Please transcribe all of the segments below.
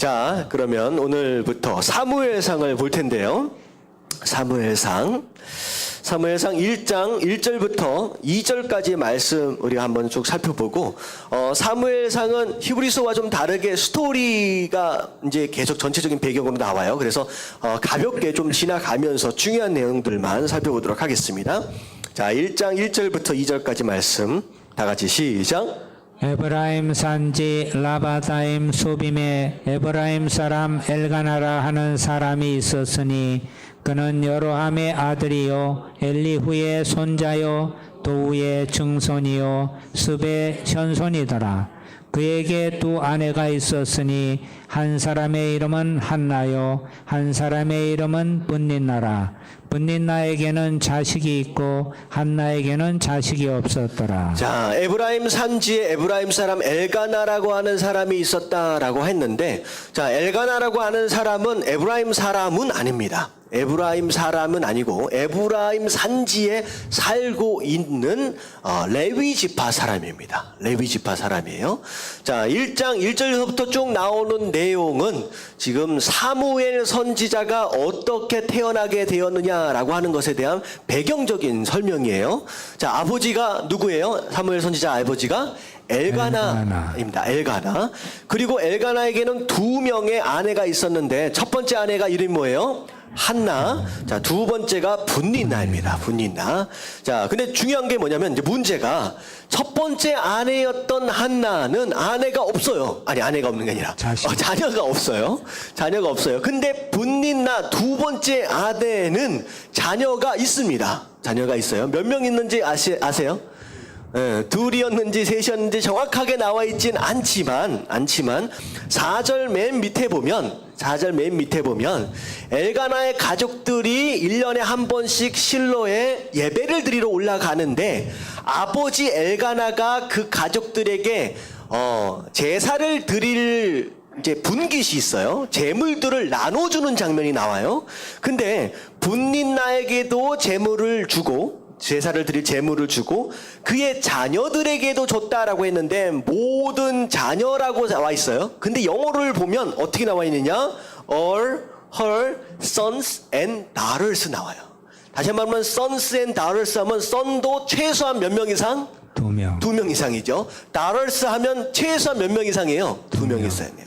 자, 그러면 오늘부터 사무엘상을 볼 텐데요. 사무엘상 1장 1절부터 2절까지 말씀 우리가 한번 쭉 살펴보고, 사무엘상은 히브리서와 좀 다르게 스토리가 이제 계속 전체적인 배경으로 나와요. 그래서 가볍게 좀 지나가면서 중요한 내용들만 살펴보도록 하겠습니다. 자, 1장 1절부터 2절까지 말씀 다 같이 시작. 에브라임 산지 라바다임 소빔에 에브라임 사람 엘가나라 하는 사람이 있었으니 그는 여로함의 아들이요 엘리후의 손자요 도우의 증손이요 습의 현손이더라. 그에게 두 아내가 있었으니 한 사람의 이름은 한나요 한 사람의 이름은 분닌나라. 분닌나에게는 자식이 있고 한나에게는 자식이 없었더라. 자, 에브라임 산지에 에브라임 사람 엘가나라고 하는 사람이 있었다라고 했는데, 자, 엘가나라고 하는 사람은 에브라임 사람은 아닙니다. 에브라임 사람은 아니고 에브라임 산지에 살고 있는 레위 지파 사람입니다. 레위 지파 사람이에요. 자, 1장 1절부터 쭉 나오는 내용은 지금 사무엘 선지자가 어떻게 태어나게 되었느냐라고 하는 것에 대한 배경적인 설명이에요. 자, 아버지가 누구예요? 사무엘 선지자 아버지가 엘가나입니다. 엘가나. 그리고 엘가나에게는 두 명의 아내가 있었는데 첫 번째 아내가 이름이 뭐예요? 한나. 자, 두 번째가 분닌나입니다. 분닌나. 자, 근데 중요한 게 뭐냐면 이제 문제가 첫 번째 아내였던 한나는 아내가 없어요. 아니, 아내가 없는 게 아니라 자녀가 없어요. 자녀가 없어요. 근데 분닌나 두 번째 아내는 자녀가 있습니다. 자녀가 있어요. 몇 명 있는지 아세요? 둘이었는지 셋이었는지 정확하게 나와 있진 않지만 4절 맨 밑에 보면 엘가나의 가족들이 1년에 한 번씩 실로에 예배를 드리러 올라가는데, 아버지 엘가나가 그 가족들에게 제사를 드릴 이제 분깃이 있어요. 제물들을 나눠주는 장면이 나와요. 근데 분닌나에게도 제물을 주고, 제사를 드릴 제물을 주고 그의 자녀들에게도 줬다라고 했는데 모든 자녀라고 나와 있어요. 근데 영어를 보면 어떻게 나와 있느냐? All her sons and daughters 나와요. 다시 한번 하면 sons and daughters 하면 son도 최소한 몇 명 이상? 두 명. 2명 이상이죠. daughters 하면 최소한 몇 명 이상이에요? 2명 이상이에요.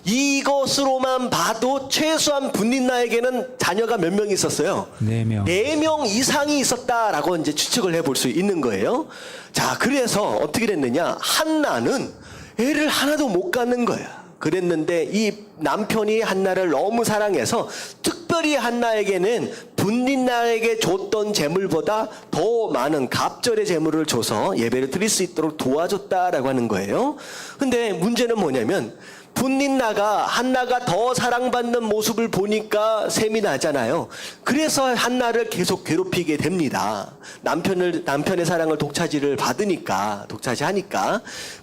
이것으로만 봐도 최소한 분닌나에게는 자녀가 몇 명 있었어요? 4명. 4명 이상이 있었다라고 이제 추측을 해볼 수 있는 거예요. 자, 그래서 어떻게 됐느냐? 한나는 애를 하나도 못 갖는 거야. 그랬는데 이 남편이 한나를 너무 사랑해서 특별히 한나에게는 분닌나에게 줬던 제물보다 더 많은 갑절의 제물을 줘서 예배를 드릴 수 있도록 도와줬다라고 하는 거예요. 근데 문제는 뭐냐면 한나가 더 사랑받는 모습을 보니까 셈이 나잖아요. 그래서 한나를 계속 괴롭히게 됩니다. 남편의 사랑을 독차지하니까.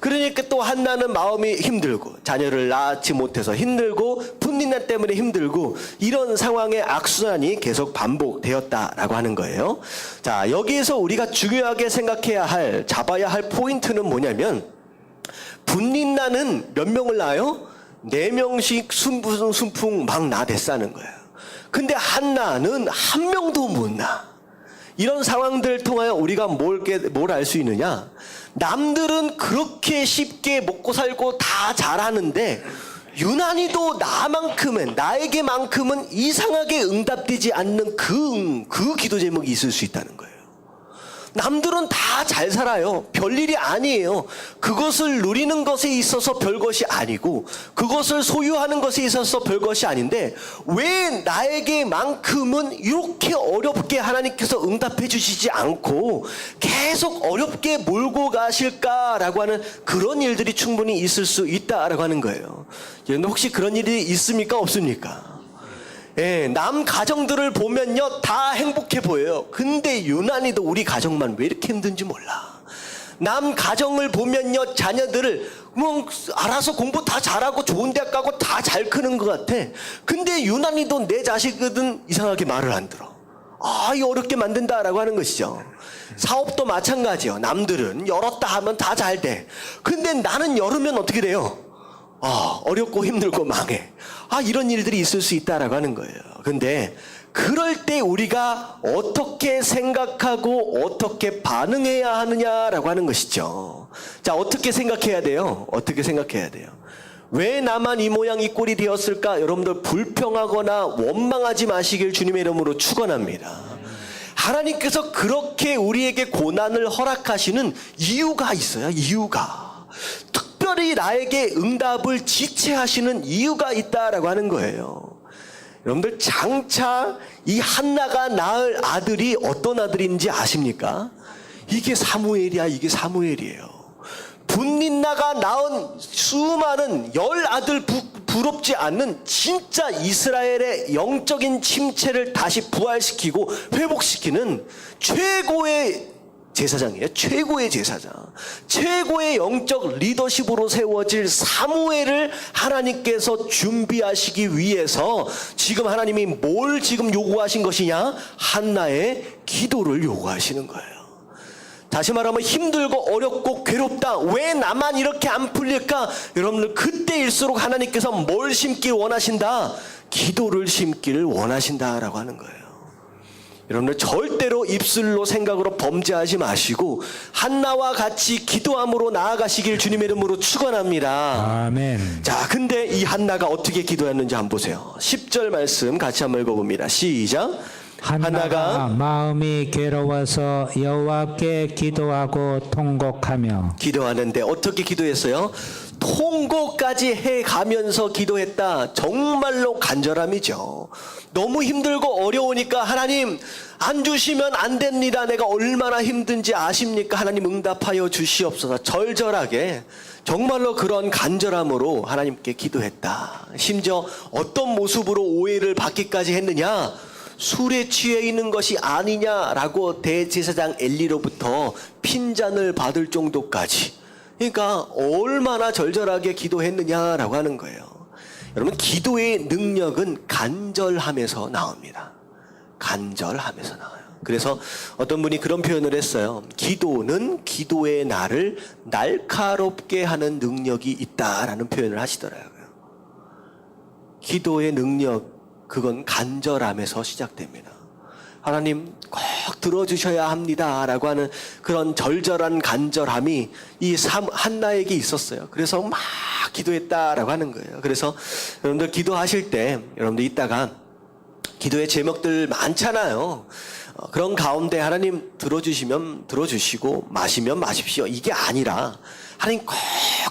그러니까 또 한나는 마음이 힘들고, 자녀를 낳지 못해서 힘들고, 분닌나 때문에 힘들고, 이런 상황의 악순환이 계속 반복되었다라고 하는 거예요. 자, 여기에서 우리가 중요하게 잡아야 할 포인트는 뭐냐면, 분닌나는 몇 명을 낳아요? 4명씩 순풍 막 나댔다는 거예요. 근데 한나는 한 명도 못 낳아. 이런 상황들을 통하여 우리가 뭘 알 수 있느냐? 남들은 그렇게 쉽게 먹고 살고 다 잘하는데 유난히도 나에게만큼은 이상하게 응답되지 않는 그 기도 제목이 있을 수 있다는 거예요. 남들은 다 잘 살아요. 별일이 아니에요. 그것을 누리는 것에 있어서 별것이 아니고, 그것을 소유하는 것에 있어서 별것이 아닌데, 왜 나에게만큼은 이렇게 어렵게 하나님께서 응답해 주시지 않고 계속 어렵게 몰고 가실까라고 하는 그런 일들이 충분히 있을 수 있다라고 하는 거예요. 여러분, 혹시 그런 일이 있습니까? 없습니까? 예, 남 가정들을 보면요 다 행복해 보여요. 근데 유난히도 우리 가정만 왜 이렇게 힘든지 몰라. 남 가정을 보면요 자녀들을 뭐 알아서 공부 다 잘하고 좋은 대학 가고 다 잘 크는 것 같아. 근데 유난히도 내 자식은 이상하게 말을 안 들어. 이거 어렵게 만든다라고 하는 것이죠. 사업도 마찬가지요. 남들은 열었다 하면 다 잘 돼. 근데 나는 열으면 어떻게 돼요? 어렵고 힘들고 망해. 이런 일들이 있을 수 있다라고 하는 거예요. 근데 그럴 때 우리가 어떻게 생각하고 어떻게 반응해야 하느냐라고 하는 것이죠. 자, 어떻게 생각해야 돼요? 어떻게 생각해야 돼요? 왜 나만 이 모양 이 꼴이 되었을까? 여러분들 불평하거나 원망하지 마시길 주님의 이름으로 축원합니다. 하나님께서 그렇게 우리에게 고난을 허락하시는 이유가 있어요. 이유가. 특별히 나에게 응답을 지체하시는 이유가 있다라고 하는 거예요. 여러분들 장차 이 한나가 낳을 아들이 어떤 아들인지 아십니까? 이게 사무엘이야. 이게 사무엘이에요. 분린나가 낳은 수많은 10아들 부럽지 않는 진짜 이스라엘의 영적인 침체를 다시 부활시키고 회복시키는 최고의 제사장이에요. 최고의 제사장. 최고의 영적 리더십으로 세워질 사무엘을 하나님께서 준비하시기 위해서 지금 하나님이 뭘 지금 요구하신 것이냐? 한나의 기도를 요구하시는 거예요. 다시 말하면 힘들고 어렵고 괴롭다. 왜 나만 이렇게 안 풀릴까? 여러분들 그때일수록 하나님께서 뭘 심길 원하신다? 기도를 심기를 원하신다라고 하는 거예요. 여러분들 절대로 입술로 생각으로 범죄하지 마시고 한나와 같이 기도함으로 나아가시길 주님의 이름으로 축원합니다. 아멘. 자, 근데 이 한나가 어떻게 기도했는지 한번 보세요. 10절 말씀 같이 한번 읽어봅니다. 시작. 한나가 마음이 괴로워서 여호와께 기도하고 통곡하며. 기도하는데 어떻게 기도했어요? 통곡까지 해가면서 기도했다. 정말로 간절함이죠. 너무 힘들고 어려우니까 하나님 안 주시면 안 됩니다. 내가 얼마나 힘든지 아십니까? 하나님 응답하여 주시옵소서. 절절하게 정말로 그런 간절함으로 하나님께 기도했다. 심지어 어떤 모습으로 오해를 받기까지 했느냐? 술에 취해 있는 것이 아니냐라고 대제사장 엘리로부터 핀잔을 받을 정도까지. 그러니까 얼마나 절절하게 기도했느냐라고 하는 거예요. 여러분, 기도의 능력은 간절함에서 나옵니다. 간절함에서 나와요. 그래서 어떤 분이 그런 표현을 했어요. 기도는 기도의 나를 날카롭게 하는 능력이 있다라는 표현을 하시더라고요. 기도의 능력, 그건 간절함에서 시작됩니다. 하나님 꼭 들어주셔야 합니다 라고 하는 그런 절절한 간절함이 이 한나에게 있었어요. 그래서 막 기도했다라고 하는 거예요. 그래서 여러분들 기도하실 때 여러분들 이따가 기도의 제목들 많잖아요. 그런 가운데 하나님 들어주시면 들어주시고 마시면 마십시오. 이게 아니라 하나님 꼭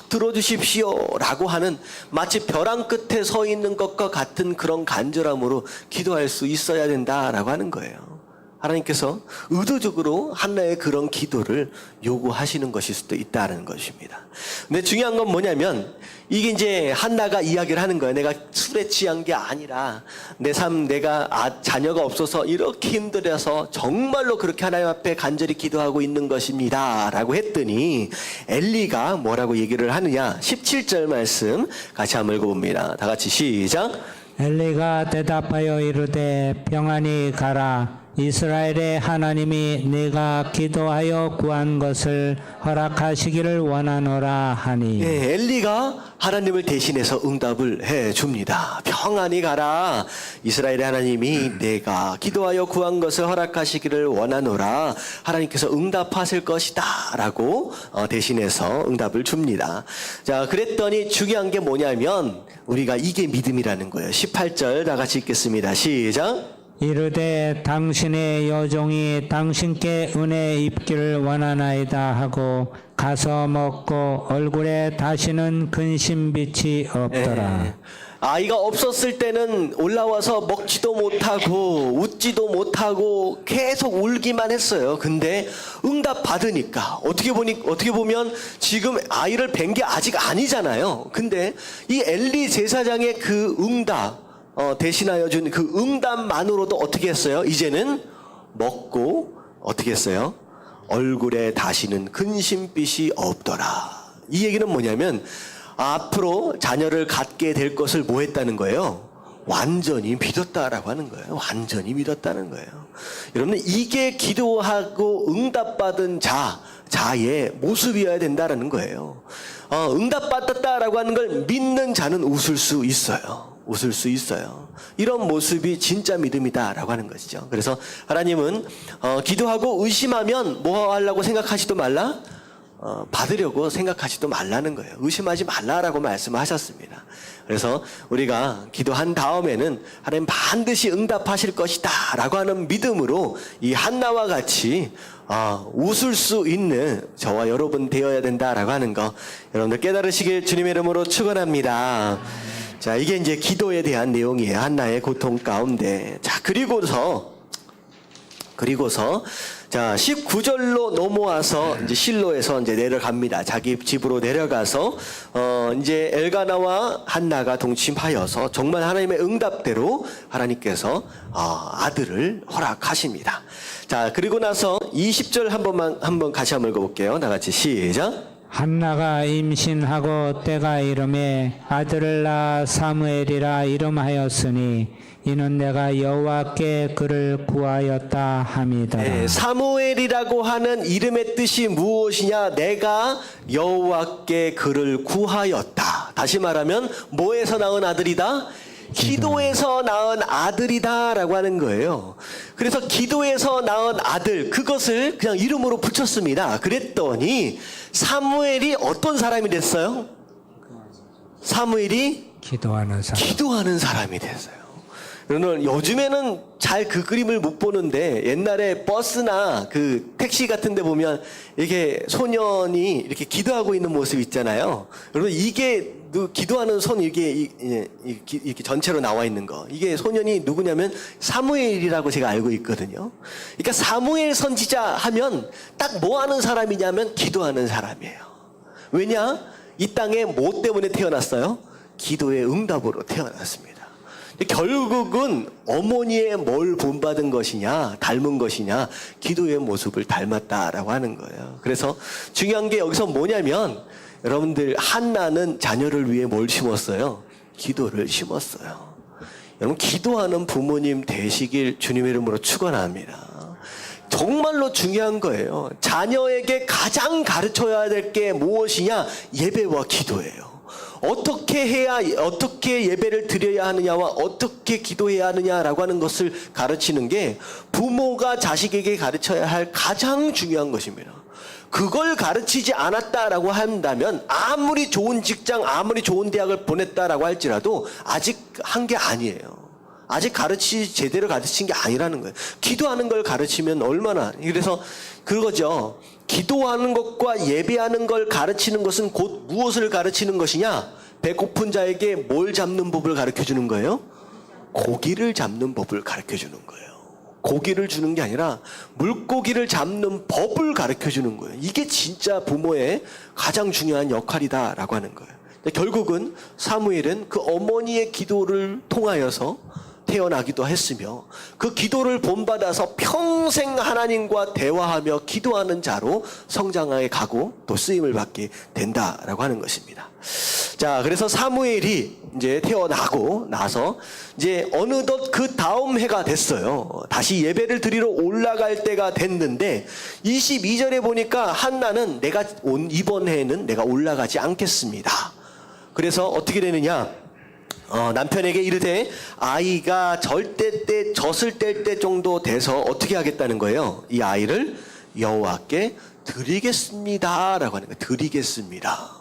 들어주십시오 라고 하는 마치 벼랑 끝에 서 있는 것과 같은 그런 간절함으로 기도할 수 있어야 된다라고 하는 거예요. 하나님께서 의도적으로 한나의 그런 기도를 요구하시는 것일 수도 있다는 것입니다. 근데 중요한 건 뭐냐면 이게 이제 한나가 이야기를 하는 거예요. 내가 술에 취한 게 아니라 내 삶, 내가 자녀가 없어서 이렇게 힘들어서 정말로 그렇게 하나님 앞에 간절히 기도하고 있는 것입니다 라고 했더니 엘리가 뭐라고 얘기를 하느냐. 17절 말씀 같이 한번 읽어봅니다. 다 같이 시작. 엘리가 대답하여 이르되 평안히 가라. 이스라엘의 하나님이 내가 기도하여 구한 것을 허락하시기를 원하노라 하니. 예, 엘리가 하나님을 대신해서 응답을 해줍니다. 평안히 가라. 이스라엘의 하나님이 내가 기도하여 구한 것을 허락하시기를 원하노라. 하나님께서 응답하실 것이다 라고 대신해서 응답을 줍니다. 자, 그랬더니 중요한 게 뭐냐면 우리가 이게 믿음이라는 거예요. 18절 다 같이 읽겠습니다. 시작. 이르되 당신의 여종이 당신께 은혜 입기를 원하나이다 하고 가서 먹고 얼굴에 다시는 근심빛이 없더라. 아이가 없었을 때는 올라와서 먹지도 못하고 웃지도 못하고 계속 울기만 했어요. 근데 응답 받으니까 어떻게 보면 지금 아이를 뵌 게 아직 아니잖아요. 근데 이 엘리 제사장의 그 응답 대신하여 준 그 응답만으로도 어떻게 했어요? 이제는 먹고 어떻게 했어요? 얼굴에 다시는 근심빛이 없더라. 이 얘기는 뭐냐면 앞으로 자녀를 갖게 될 것을 뭐 했다는 거예요? 완전히 믿었다라고 하는 거예요. 완전히 믿었다는 거예요. 여러분, 이게 기도하고 응답받은 자의 모습이어야 된다라는 거예요. 응답받았다라고 하는 걸 믿는 자는 웃을 수 있어요. 웃을 수 있어요. 이런 모습이 진짜 믿음이다라고 하는 것이죠. 그래서 하나님은 기도하고 의심하면 뭐 하려고 생각하지도 말라? 받으려고 생각하지도 말라는 거예요. 의심하지 말라라고 말씀하셨습니다. 그래서 우리가 기도한 다음에는 하나님 반드시 응답하실 것이다 라고 하는 믿음으로 이 한나와 같이 웃을 수 있는 저와 여러분 되어야 된다라고 하는 거 여러분들 깨달으시길 주님의 이름으로 축원합니다. 자, 이게 이제 기도에 대한 내용이에요. 한나의 고통 가운데. 자, 그리고서 자, 19절로 넘어와서 이제 실로에서 이제 내려갑니다. 자기 집으로 내려가서 이제 엘가나와 한나가 동침하여서 정말 하나님의 응답대로 하나님께서 아들을 허락하십니다. 자, 그리고 나서 20절 한번 같이 한번 읽어볼게요. 다 같이 시작. 한나가 임신하고 때가 이름에 아들을 낳아 사무엘이라 이름하였으니 이는 내가 여호와께 그를 구하였다 함이더라. 네, 사무엘이라고 하는 이름의 뜻이 무엇이냐? 내가 여호와께 그를 구하였다. 다시 말하면 뭐에서 낳은 아들이다? 기도에서 낳은 아들이다라고 하는 거예요. 그래서 기도에서 낳은 아들, 그것을 그냥 이름으로 붙였습니다. 그랬더니 사무엘이 어떤 사람이 됐어요? 사무엘이 기도하는 사람이 됐어요. 여러분, 요즘에는 잘 그 그림을 못 보는데 옛날에 버스나 그 택시 같은 데 보면 이렇게 소년이 이렇게 기도하고 있는 모습 있잖아요. 여러분, 이게 기도하는 손 이렇게 전체로 나와 있는 거. 이게 소년이 누구냐면 사무엘이라고 제가 알고 있거든요. 그러니까 사무엘 선지자 하면 딱 뭐 하는 사람이냐면 기도하는 사람이에요. 왜냐? 이 땅에 뭐 때문에 태어났어요? 기도의 응답으로 태어났습니다. 결국은 어머니의 뭘 본받은 것이냐, 닮은 것이냐, 기도의 모습을 닮았다라고 하는 거예요. 그래서 중요한 게 여기서 뭐냐면 여러분들 한나는 자녀를 위해 뭘 심었어요? 기도를 심었어요. 여러분, 기도하는 부모님 되시길 주님의 이름으로 축원합니다. 정말로 중요한 거예요. 자녀에게 가장 가르쳐야 될 게 무엇이냐? 예배와 기도예요. 어떻게 예배를 드려야 하느냐와 어떻게 기도해야 하느냐라고 하는 것을 가르치는 게 부모가 자식에게 가르쳐야 할 가장 중요한 것입니다. 그걸 가르치지 않았다라고 한다면 아무리 좋은 직장, 아무리 좋은 대학을 보냈다라고 할지라도 아직 한 게 아니에요. 아직 제대로 가르친 게 아니라는 거예요. 기도하는 걸 가르치면 얼마나, 그래서 그거죠. 기도하는 것과 예배하는 걸 가르치는 것은 곧 무엇을 가르치는 것이냐? 배고픈 자에게 뭘 잡는 법을 가르쳐 주는 거예요? 고기를 잡는 법을 가르쳐 주는 거예요. 고기를 주는 게 아니라 물고기를 잡는 법을 가르쳐 주는 거예요. 이게 진짜 부모의 가장 중요한 역할이다라고 하는 거예요. 결국은 사무엘은 그 어머니의 기도를 통하여서 태어나기도 했으며 그 기도를 본받아서 평생 하나님과 대화하며 기도하는 자로 성장하게 가고 또 쓰임을 받게 된다라고 하는 것입니다. 자, 그래서 사무엘이 이제 태어나고 나서 이제 어느덧 그 다음 해가 됐어요. 다시 예배를 드리러 올라갈 때가 됐는데 22절에 보니까 한나는 이번 해에는 내가 올라가지 않겠습니다. 그래서 어떻게 되느냐? 남편에게 이르되 아이가 젖을 뗄 때 정도 돼서 어떻게 하겠다는 거예요? 이 아이를 여호와께 드리겠습니다라고 하는 거예요. 드리겠습니다.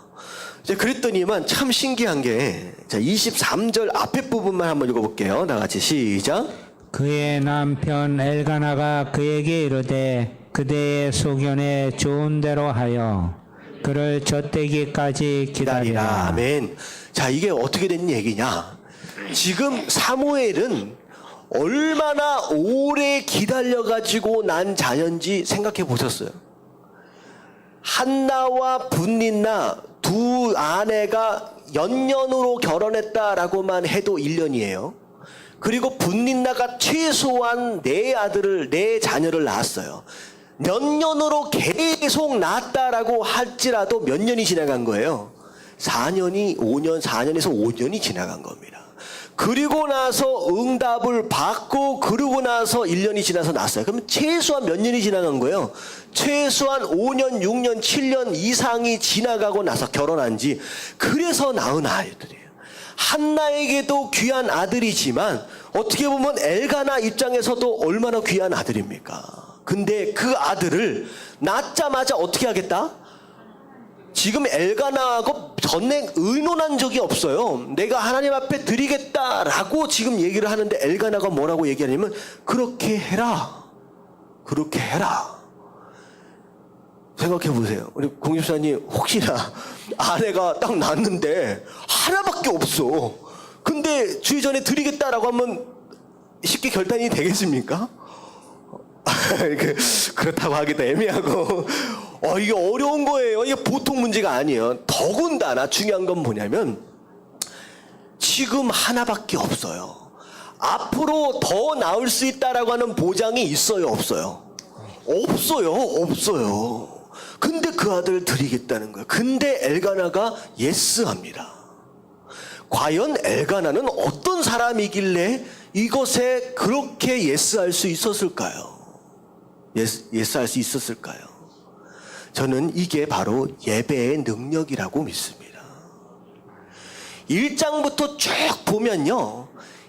이제 그랬더니만 참 신기한 게, 자, 23절 앞에 부분만 한번 읽어볼게요. 다 같이 시작. 그의 남편 엘가나가 그에게 이르되 그대의 소견에 좋은 대로 하여 그를 젖대기까지 기다리라. 아멘. 자, 이게 어떻게 된 얘기냐? 지금 사무엘은 얼마나 오래 기다려가지고 난 자녀인지 생각해 보셨어요? 한나와 분린나 두 아내가 연년으로 결혼했다라고만 해도 1년이에요. 그리고 분린나가 최소한 4 자녀를 낳았어요. 몇 년으로 계속 낳았다라고 할지라도 몇 년이 지나간 거예요? 4년에서 5년이 지나간 겁니다. 그리고 나서 응답을 받고 그러고 나서 1년이 지나서 낳았어요. 그러면 최소한 몇 년이 지나간 거예요? 최소한 5년, 6년, 7년 이상이 지나가고 나서 결혼한 지 그래서 낳은 아이들이에요. 한나에게도 귀한 아들이지만 어떻게 보면 엘가나 입장에서도 얼마나 귀한 아들입니까? 근데 그 아들을 낳자마자 어떻게 하겠다? 지금 엘가나하고 전에 의논한 적이 없어요. 내가 하나님 앞에 드리겠다라고 지금 얘기를 하는데 엘가나가 뭐라고 얘기하냐면 그렇게 해라. 그렇게 해라. 생각해 보세요. 우리 공집사님 혹시나 아내가 딱 낳았는데 하나밖에 없어. 근데 주의 전에 드리겠다라고 하면 쉽게 결단이 되겠습니까? 그렇다고 하기도 애매하고 이게 어려운 거예요. 이게 보통 문제가 아니에요. 더군다나 중요한 건 뭐냐면 지금 하나밖에 없어요. 앞으로 더 나을 수 있다라고 하는 보장이 있어요, 없어요? 없어요. 근데 그 아들을 드리겠다는 거예요. 근데 엘가나가 예스합니다. 과연 엘가나는 어떤 사람이길래 이것에 그렇게 예스할 수 있었을까요? 예스할 수 있었을까요? 저는 이게 바로 예배의 능력이라고 믿습니다. 1장부터 쭉 보면요,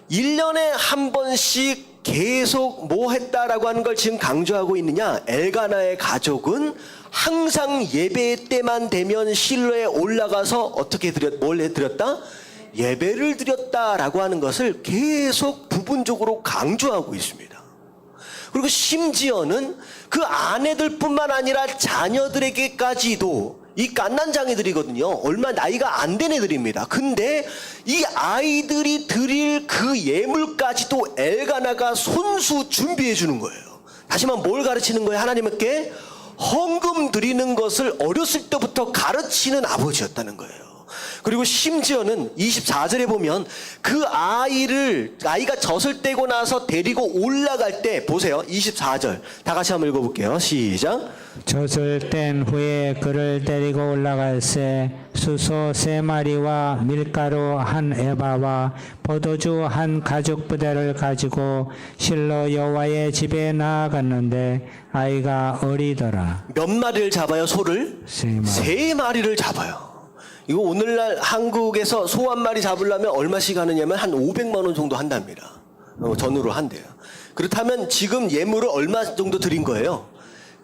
1년에 한 번씩 계속 뭐 했다라고 하는 걸 지금 강조하고 있느냐? 엘가나의 가족은 항상 예배 때만 되면 실로에 올라가서 어떻게 뭘 해드렸다? 예배를 드렸다라고 하는 것을 계속 부분적으로 강조하고 있습니다. 그리고 심지어는 그 아내들뿐만 아니라 자녀들에게까지도 이 갓난장애들이거든요. 얼마 나이가 안 된 애들입니다. 근데 이 아이들이 드릴 그 예물까지도 엘가나가 손수 준비해 주는 거예요. 다시 말하면 뭘 가르치는 거예요? 하나님께 헌금 드리는 것을 어렸을 때부터 가르치는 아버지였다는 거예요. 그리고 심지어는 24절에 보면 그 아이가 젖을 떼고 나서 데리고 올라갈 때 보세요. 24절 다 같이 한번 읽어볼게요. 시작. 젖을 뗀 후에 그를 데리고 올라갈새 수소 3마리와 밀가루 1에바와 포도주 1가죽 부대를 가지고 실로 여호와의 집에 나아갔는데 아이가 어리더라. 몇 마리를 잡아요? 소를? 3마리. 3마리를 잡아요. 이거 오늘날 한국에서 소 한 마리 잡으려면 얼마씩 하느냐면 한 500만 원 정도 한답니다. 전으로 한대요. 그렇다면 지금 예물을 얼마 정도 드린 거예요?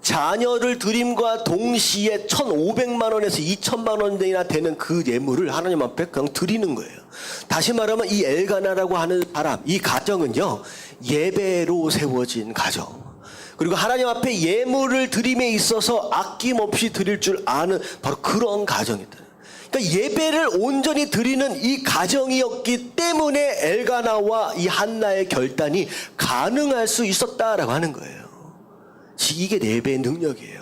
자녀를 드림과 동시에 1,500만 원에서 2,000만 원이나 되는 그 예물을 하나님 앞에 그냥 드리는 거예요. 다시 말하면 이 엘가나라고 하는 사람, 이 가정은요, 예배로 세워진 가정. 그리고 하나님 앞에 예물을 드림에 있어서 아낌없이 드릴 줄 아는 바로 그런 가정이다. 그러니까 예배를 온전히 드리는 이 가정이었기 때문에 엘가나와 이 한나의 결단이 가능할 수 있었다라고 하는 거예요. 이게 예배의 능력이에요.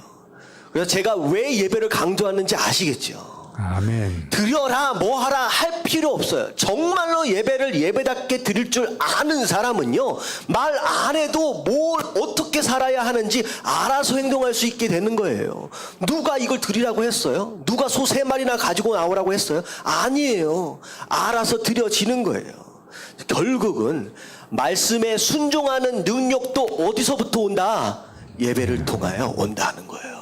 그래서 제가 왜 예배를 강조하는지 아시겠죠? 아멘. 드려라 뭐하라 할 필요 없어요. 정말로 예배를 예배답게 드릴 줄 아는 사람은요, 말 안 해도 뭘 어떻게 살아야 하는지 알아서 행동할 수 있게 되는 거예요. 누가 이걸 드리라고 했어요? 누가 소 3마리나 가지고 나오라고 했어요? 아니에요. 알아서 드려지는 거예요. 결국은 말씀에 순종하는 능력도 어디서부터 온다? 예배를 통하여 온다는 거예요.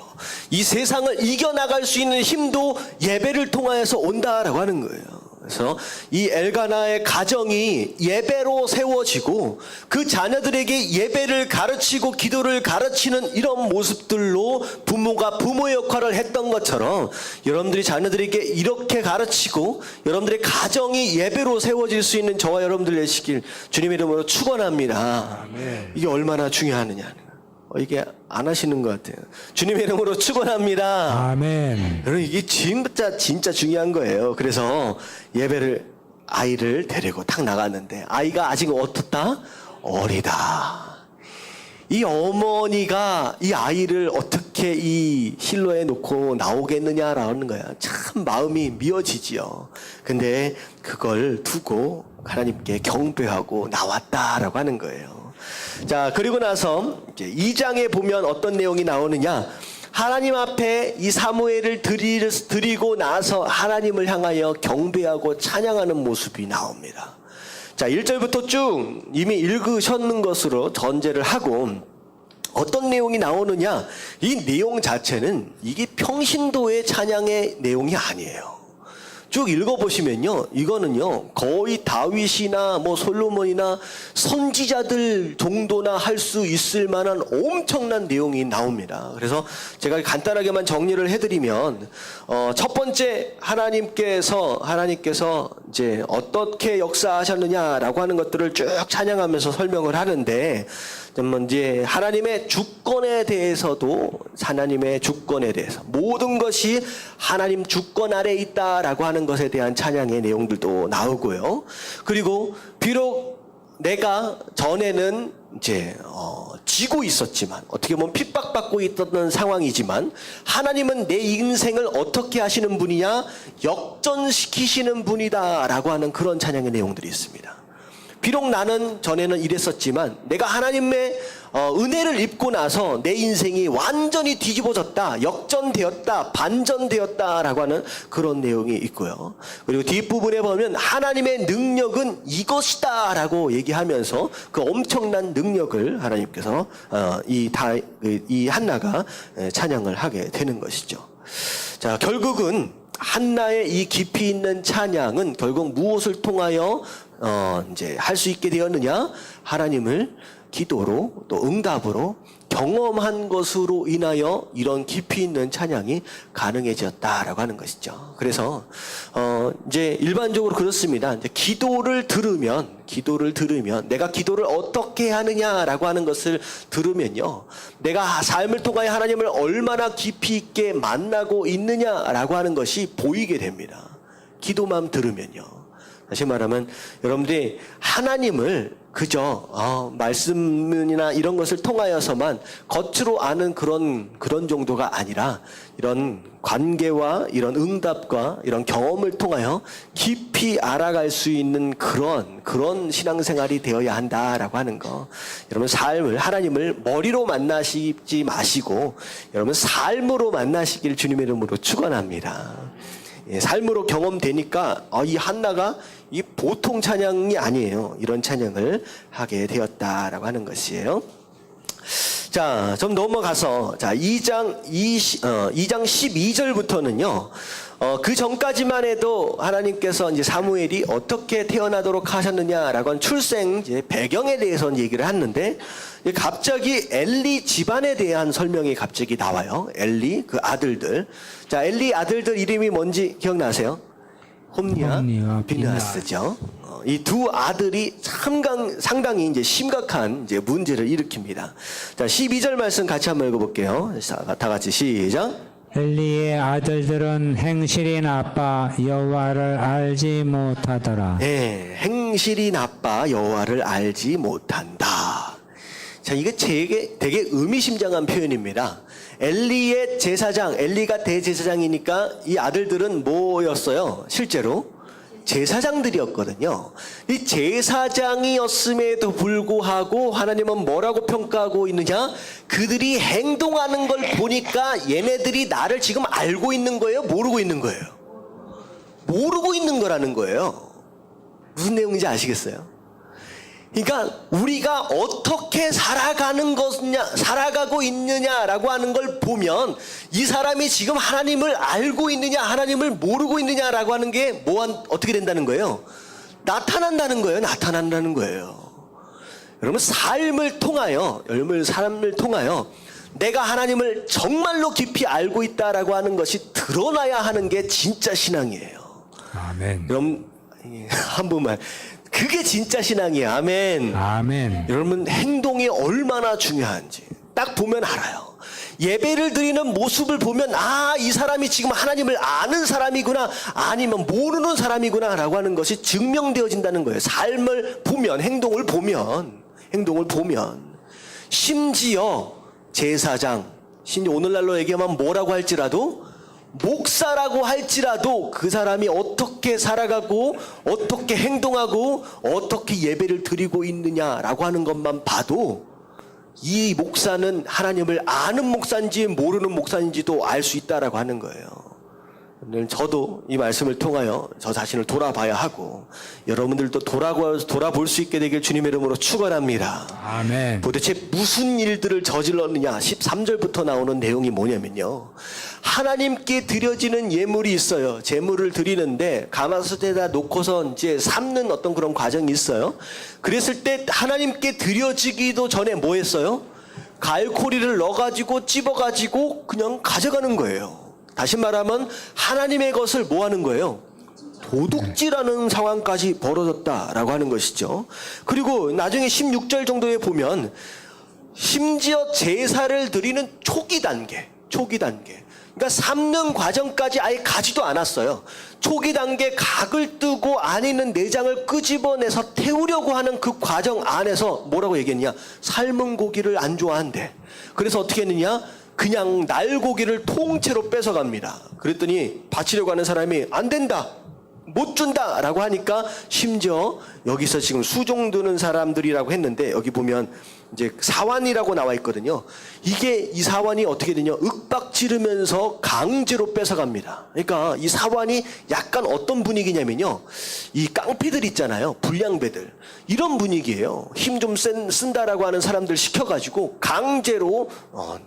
이 세상을 이겨나갈 수 있는 힘도 예배를 통하여서 온다라고 하는 거예요. 그래서 이 엘가나의 가정이 예배로 세워지고 그 자녀들에게 예배를 가르치고 기도를 가르치는 이런 모습들로 부모가 부모의 역할을 했던 것처럼 여러분들이 자녀들에게 이렇게 가르치고 여러분들의 가정이 예배로 세워질 수 있는 저와 여러분들 되시길 주님의 이름으로 축원합니다. 이게 얼마나 중요하느냐. 이게 안 하시는 것 같아요. 주님의 이름으로 축원합니다. 아멘. 여러분 이게 진짜 중요한 거예요. 그래서 아이를 데리고 탁 나갔는데 아이가 아직 어떻다? 어리다. 이 어머니가 이 아이를 어떻게 이 실로에 놓고 나오겠느냐라는 거야. 참 마음이 미어지지요. 근데 그걸 두고 하나님께 경배하고 나왔다라고 하는 거예요. 자, 그리고 나서 이제 2장에 보면 어떤 내용이 나오느냐? 하나님 앞에 이 사무엘을 드리고 나서 하나님을 향하여 경배하고 찬양하는 모습이 나옵니다. 자, 1절부터 쭉 이미 읽으셨는 것으로 전제를 하고 어떤 내용이 나오느냐? 이 내용 자체는 이게 평신도의 찬양의 내용이 아니에요. 쭉 읽어보시면요, 이거는요, 거의 다윗이나 뭐 솔로몬이나 선지자들 정도나 할 수 있을 만한 엄청난 내용이 나옵니다. 그래서 제가 간단하게만 정리를 해드리면, 첫 번째 하나님께서 이제 어떻게 역사하셨느냐라고 하는 것들을 쭉 찬양하면서 설명을 하는데, 이제 하나님의 주권에 대해서도 하나님의 주권에 대해서 모든 것이 하나님 주권 아래 있다라고 하는 것에 대한 찬양의 내용들도 나오고요. 그리고 비록 내가 전에는 이제 지고 있었지만 어떻게 보면 핍박받고 있었던 상황이지만 하나님은 내 인생을 어떻게 하시는 분이냐? 역전시키시는 분이다라고 하는 그런 찬양의 내용들이 있습니다. 비록 나는 전에는 이랬었지만 내가 하나님의 은혜를 입고 나서 내 인생이 완전히 뒤집어졌다, 역전되었다, 반전되었다라고 하는 그런 내용이 있고요. 그리고 뒷부분에 보면 하나님의 능력은 이것이다라고 얘기하면서 그 엄청난 능력을 하나님께서 이 한나가 찬양을 하게 되는 것이죠. 자, 결국은 한나의 이 깊이 있는 찬양은 결국 무엇을 통하여 이제 할 수 있게 되었느냐? 하나님을 기도로 또 응답으로 경험한 것으로 인하여 이런 깊이 있는 찬양이 가능해졌다라고 하는 것이죠. 그래서 이제 일반적으로 그렇습니다. 이제 기도를 들으면 내가 기도를 어떻게 하느냐라고 하는 것을 들으면요, 내가 삶을 통하여 하나님을 얼마나 깊이 있게 만나고 있느냐라고 하는 것이 보이게 됩니다. 기도만 들으면요. 다시 말하면 여러분들이 하나님을 그저 말씀이나 이런 것을 통하여서만 겉으로 아는 그런 정도가 아니라 이런 관계와 이런 응답과 이런 경험을 통하여 깊이 알아갈 수 있는 그런 신앙생활이 되어야 한다라고 하는 거. 여러분 삶을 하나님을 머리로 만나시지 마시고 여러분 삶으로 만나시길 주님의 이름으로 축원합니다. 삶으로 경험되니까 이 한나가 이 보통 찬양이 아니에요. 이런 찬양을 하게 되었다라고 하는 것이에요. 자, 좀 넘어가서 2장 12절부터는요. 그 전까지만 해도 하나님께서 이제 사무엘이 어떻게 태어나도록 하셨느냐라고 하는 출생 이제 배경에 대해서 얘기를 했는데 갑자기 엘리 집안에 대한 설명이 갑자기 나와요. 엘리 그 아들들. 자, 엘리 아들들 이름이 뭔지 기억나세요? 홈니와 비느하스죠. 이 두 아들이 상당히 이제 심각한 이제 문제를 일으킵니다. 자, 12절 말씀 같이 한번 읽어볼게요. 다 같이 시작. 엘리의 아들들은 행실이 나빠 여호와를 알지 못하더라. 네, 행실이 나빠 여호와를 알지 못한다. 자, 이게 되게 의미심장한 표현입니다. 엘리의 제사장, 엘리가 대제사장이니까 이 아들들은 뭐였어요? 실제로 제사장들이었거든요. 이 제사장이었음에도 불구하고 하나님은 뭐라고 평가하고 있느냐? 그들이 행동하는 걸 보니까 얘네들이 나를 지금 알고 있는 거예요? 모르고 있는 거예요? 모르고 있는 거라는 거예요. 무슨 내용인지 아시겠어요? 그러니까 우리가 어떻게 살아가고 있느냐라고 하는 걸 보면 이 사람이 지금 하나님을 알고 있느냐, 하나님을 모르고 있느냐라고 하는 게 어떻게 된다는 거예요? 나타난다는 거예요. 여러분 삶을 통하여 내가 하나님을 정말로 깊이 알고 있다라고 하는 것이 드러나야 하는 게 진짜 신앙이에요. 아멘. 여러분 한 번만. 그게 진짜 신앙이에요. 아멘. 아멘. 여러분 행동이 얼마나 중요한지 딱 보면 알아요. 예배를 드리는 모습을 보면 이 사람이 지금 하나님을 아는 사람이구나 아니면 모르는 사람이구나 라고 하는 것이 증명되어진다는 거예요. 삶을 보면 행동을 보면 심지어 제사장 심지어 오늘날로 얘기하면 뭐라고 할지라도 목사라고 할지라도 그 사람이 어떻게 살아가고 어떻게 행동하고 어떻게 예배를 드리고 있느냐라고 하는 것만 봐도 이 목사는 하나님을 아는 목사인지 모르는 목사인지도 알 수 있다라고 하는 거예요. 저도 이 말씀을 통하여 저 자신을 돌아봐야 하고 여러분들도 돌아볼 수 있게 되길 주님의 이름으로 축원합니다. 아멘. 도대체 무슨 일들을 저질렀느냐 13절부터 나오는 내용이 뭐냐면요. 하나님께 드려지는 예물이 있어요. 제물을 드리는데 가마솥에다 놓고서 이제 삶는 어떤 그런 과정이 있어요. 그랬을 때 하나님께 드려지기도 전에 뭐 했어요? 갈고리를 넣어가지고 찝어가지고 그냥 가져가는 거예요. 다시 말하면 하나님의 것을 뭐 하는 거예요? 도둑질하는 상황까지 벌어졌다라고 하는 것이죠. 그리고 나중에 16절 정도에 보면 심지어 제사를 드리는 초기 단계. 그러니까 삶는 과정까지 아예 가지도 않았어요. 초기 단계 각을 뜨고 안에 있는 내장을 끄집어내서 태우려고 하는 그 과정 안에서 뭐라고 얘기했냐? 삶은 고기를 안 좋아한대. 그래서 어떻게 했느냐? 그냥 날고기를 통째로 뺏어갑니다. 그랬더니 바치려고 하는 사람이 안 된다, 못 준다 라고 하니까 심지어 여기서 지금 수종 드는 사람들이라고 했는데 여기 보면 이제 사환이라고 나와 있거든요. 이 사환이 어떻게 되냐? 윽박지르면서 강제로 뺏어갑니다. 그러니까 이 사환이 약간 어떤 분위기냐면요. 이 깡패들 있잖아요. 불량배들. 이런 분위기예요. 힘 좀 쓴다라고 하는 사람들 시켜가지고 강제로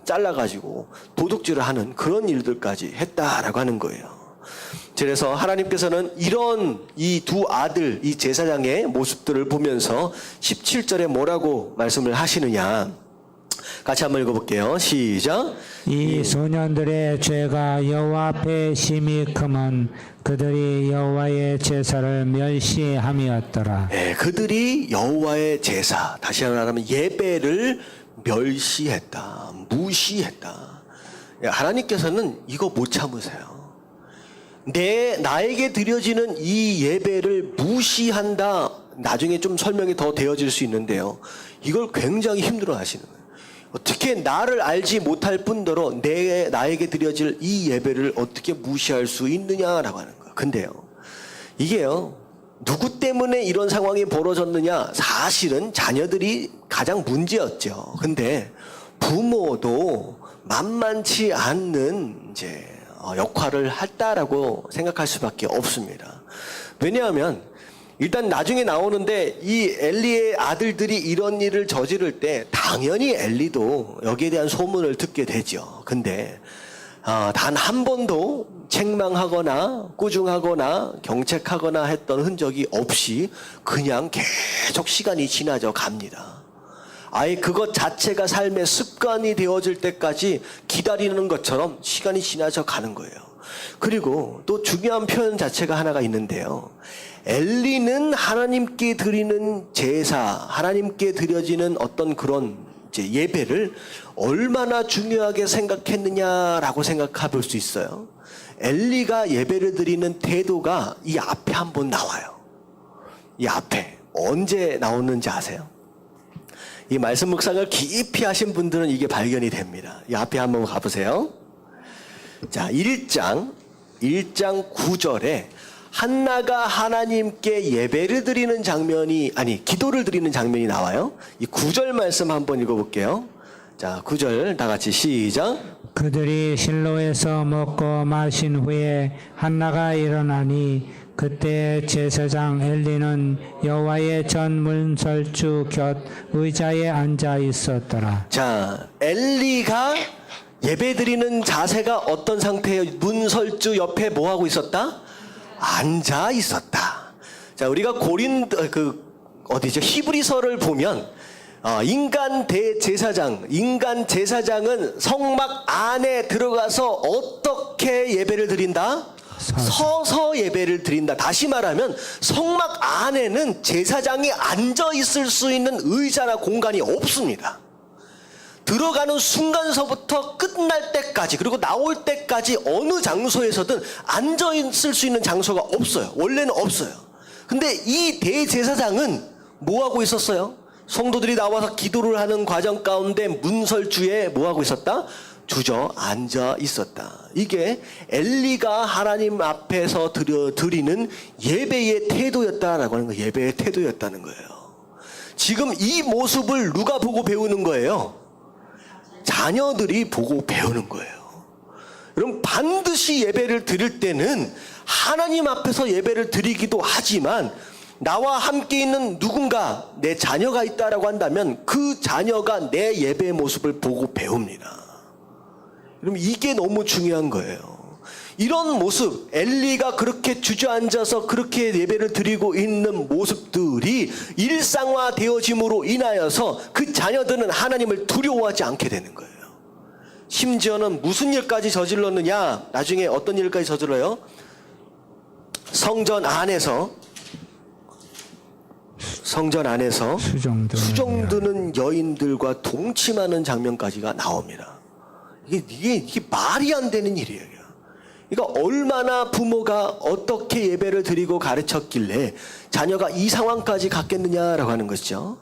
잘라가지고 도둑질을 하는 그런 일들까지 했다라고 하는 거예요. 그래서 하나님께서는 이런 이 두 아들, 이 제사장의 모습들을 보면서 17절에 뭐라고 말씀을 하시느냐. 같이 한번 읽어볼게요. 시작. 이 소년들의 죄가 여호와 앞에 심히 크면 그들이 여호와의 제사를 멸시함이었더라. 네, 그들이 여호와의 제사, 다시 말하면 예배를 멸시했다, 무시했다. 하나님께서는 이거 못 참으세요. 나에게 드려지는 이 예배를 무시한다. 나중에 좀 설명이 더 되어질 수 있는데요. 이걸 굉장히 힘들어 하시는 거예요. 어떻게 나를 알지 못할 뿐더러 나에게 드려질 이 예배를 어떻게 무시할 수 있느냐라고 하는 거예요. 근데요, 이게요, 누구 때문에 이런 상황이 벌어졌느냐? 사실은 자녀들이 가장 문제였죠. 근데 부모도 만만치 않는 이제 역할을 했다라고 생각할 수밖에 없습니다. 왜냐하면 일단 나중에 나오는데 이 엘리의 아들들이 이런 일을 저지를 때 당연히 엘리도 여기에 대한 소문을 듣게 되죠. 근데 단 한 번도 책망하거나 꾸중하거나 경책하거나 했던 흔적이 없이 그냥 계속 시간이 지나져 갑니다. 아예 그것 자체가 삶의 습관이 되어질 때까지 기다리는 것처럼 시간이 지나져 가는 거예요. 그리고 또 중요한 표현 자체가 하나가 있는데요. 엘리는 하나님께 드리는 제사, 하나님께 드려지는 어떤 그런 이제 예배를 얼마나 중요하게 생각했느냐라고 생각해 볼 수 있어요. 엘리가 예배를 드리는 태도가 이 앞에 한번 나와요. 이 앞에 언제 나오는지 아세요? 이 말씀 묵상을 깊이 하신 분들은 이게 발견이 됩니다. 이 앞에 한번 가보세요. 자, 1장 9절에 한나가 하나님께 예배를 드리는 장면이, 기도를 드리는 장면이 나와요. 이 9절 말씀 한번 읽어볼게요. 자, 9절 다 같이 시작. 그들이 실로에서 먹고 마신 후에 한나가 일어나니 그때 제사장 엘리는 여호와의 전 문설주 곁 의자에 앉아 있었더라. 자, 엘리가 예배드리는 자세가 어떤 상태예요? 문설주 옆에 뭐 하고 있었다? 앉아 있었다. 자, 우리가 히브리서를 보면 인간 제사장은 성막 안에 들어가서 어떻게 예배를 드린다? 서서 예배를 드린다. 다시 말하면 성막 안에는 제사장이 앉아 있을 수 있는 의자나 공간이 없습니다. 들어가는 순간서부터 끝날 때까지, 그리고 나올 때까지 어느 장소에서든 앉아 있을 수 있는 장소가 없어요. 원래는 없어요. 근데 이 대제사장은 뭐 하고 있었어요? 성도들이 나와서 기도를 하는 과정 가운데 문설주에 뭐 하고 있었다? 주저앉아 있었다. 이게 엘리가 하나님 앞에서 드리는 예배의 태도였다라고 하는 거예요. 예배의 태도였다는 거예요. 지금 이 모습을 누가 보고 배우는 거예요? 자녀들이 보고 배우는 거예요. 그럼 반드시 예배를 드릴 때는 하나님 앞에서 예배를 드리기도 하지만 나와 함께 있는 누군가, 내 자녀가 있다라고 한다면 그 자녀가 내 예배의 모습을 보고 배웁니다. 그럼 이게 너무 중요한 거예요. 이런 모습, 엘리가 그렇게 주저앉아서 그렇게 예배를 드리고 있는 모습들이 일상화되어짐으로 인하여서 그 자녀들은 하나님을 두려워하지 않게 되는 거예요. 심지어는 무슨 일까지 저질렀느냐? 나중에 어떤 일까지 저질러요? 성전 안에서 수정드는 여인들과 동침하는 장면까지가 나옵니다. 이게 말이 안 되는 일이에요. 그러니까 얼마나 부모가 어떻게 예배를 드리고 가르쳤길래 자녀가 이 상황까지 갔겠느냐라고 하는 것이죠.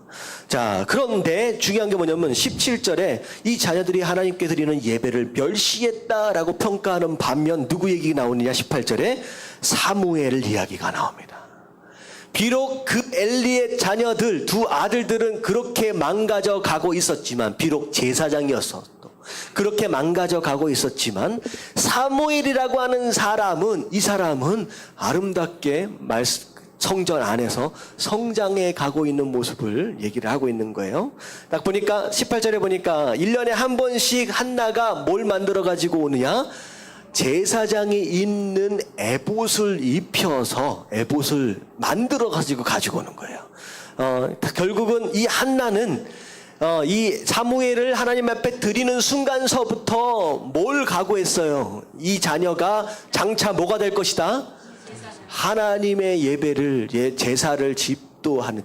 자, 그런데 중요한 게 뭐냐면 17절에 이 자녀들이 하나님께 드리는 예배를 멸시했다라고 평가하는 반면 누구 얘기가 나오느냐? 18절에 사무엘 이야기가 나옵니다. 비록 그 엘리의 자녀들, 두 아들들은 그렇게 망가져 가고 있었지만, 비록 제사장이었어도 그렇게 망가져 가고 있었지만, 사무엘이라고 하는 이 사람은 아름답게 성전 안에서 성장해 가고 있는 모습을 얘기를 하고 있는 거예요. 딱 보니까 18절에 보니까 1년에 한 번씩 한나가 뭘 만들어 가지고 오느냐? 제사장이 입는 에봇을 입혀서 에봇을 만들어 가지고 오는 거예요. 결국은 이 한나는 이 사무엘을 하나님 앞에 드리는 순간서부터 뭘 각오했어요? 이 자녀가 장차 뭐가 될 것이다? 하나님의 예배를, 제사를